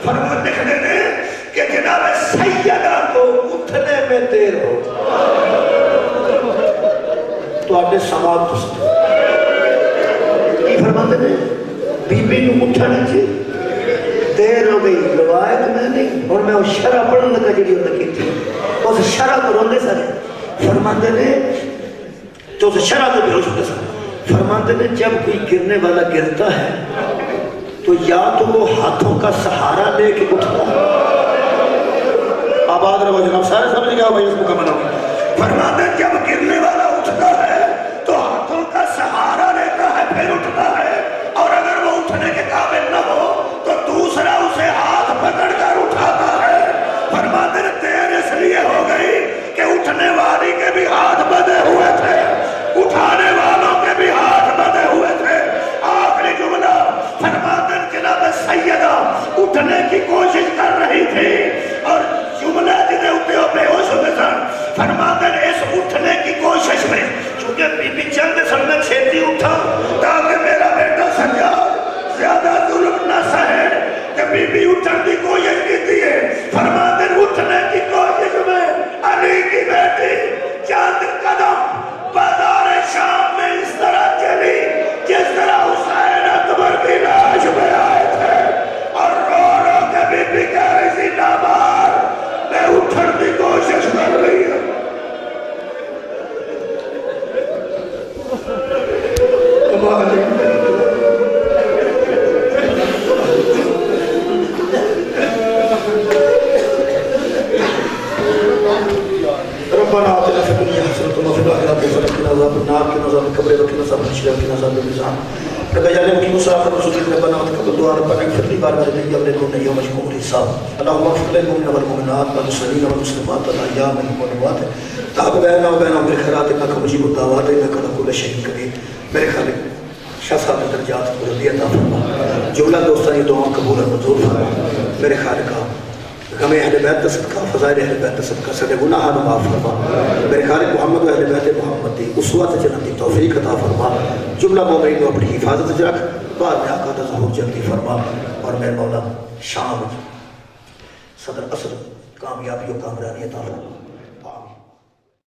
فرماتے لکھتے تھے کہ جناب سیدہ کو اٹھنے میں دیر ہو تو آپ نے سماعت تو سن. یہ فرماتے تھے بی بی نے اٹھنے چاہیے, دیر ہو گئی. روایت میں نہیں, اور میں اس شرح پڑھن لگا جڑی ہوتا کی تھی اس شرح کو روندے سارے. فرماتے نے تو اس شرح کو بے ہوش ہوتے سارے. فرماتے نے جب کوئی گرنے والا گرتا ہے تو یا تو وہ ہاتھوں کا سہارا لے کے اٹھتا ہے. آباد رہو جناب, سارے سمجھ گیا بھائی اس مکمل ہوگی. فرماتے ہیں جب گرنے والا اٹھتا ہے تو ہاتھوں کا سہارا لیتا ہے پھر اٹھتا ہے, اور اگر وہ اٹھنے کے قابل نہ ہو تو دوسرا اسے ہاتھ پکڑ کر اٹھاتا ہے. فرماتے ہیں دیر اس لیے ہو گئی کہ اٹھنے والی کے بھی ہاتھ بندھے ہوئے تھے, اٹھانے والوں کے بھی ہاتھ بندھے ہوئے تھے. آخری جملہ فرماتے ہیں جناب سیدہ اٹھنے کی کوشش کر رہی تھی اور جملہ جنہیں اٹھے ہو بے ہوش ہوتے سن. فرماتے ہیں اس اٹھنے کی کوشش میں چونکہ بی بی چند سن میں چھیتی اٹھا تاکہ میرا بیٹا سجاد زیادہ ظلم نہ سہے, کہ بی بی اٹھن کی کوشش کی تھی. فرماتے ہیں اٹھنے کی کوشش میں علی کی بیٹی چند قدم بازار شام میں اس طرح چلی جس طرح حسین اکبر کی لاش میں آئے تھے, اور رو رو کے بی بی کہہ رہی سی نابار میں اٹھن کی کوشش کر رہی ہوں. ربنا آتنا في الدنيا حسنة وفي الآخرة حسنة وقنا عذاب النار وقنا عذاب القبر وقنا عذاب الحشر وقنا عذاب الميزان. رب اجعلنا مقيم الصلاة والصلاة ربنا وتقبل دعاء ربنا اغفر لي والدي وللمؤمنين يوم يقوم الحساب. اللهم اغفر للمؤمنين والمؤمنات والمسلمين والمسلمات والأحياء منهم والأموات تاب بيننا وبينهم بالخيرات إنك مجيب الدعوات إنك على كل شيء قدير. میرے خالق شاہ صاحب نے درجات بلندی عطا فرما, جملہ دوستانی دعاؤں قبول اور منظور فرما. میرے خالق غم اہل بیت کا صدقہ, فضائل اہل بیت کا صدقہ, سارے گناہاں کو معاف فرما. میرے خالق محمد و اہل بیت محمد دی اسوہ تے چلن دی توفیق عطا فرما. جملہ مومنین کو اپنی حفاظت رکھ, بعد میں آقا دا ظہور جلدی فرما. اور میرے مولا شام صدر اصل کامیابی و کامرانی عطا فرما.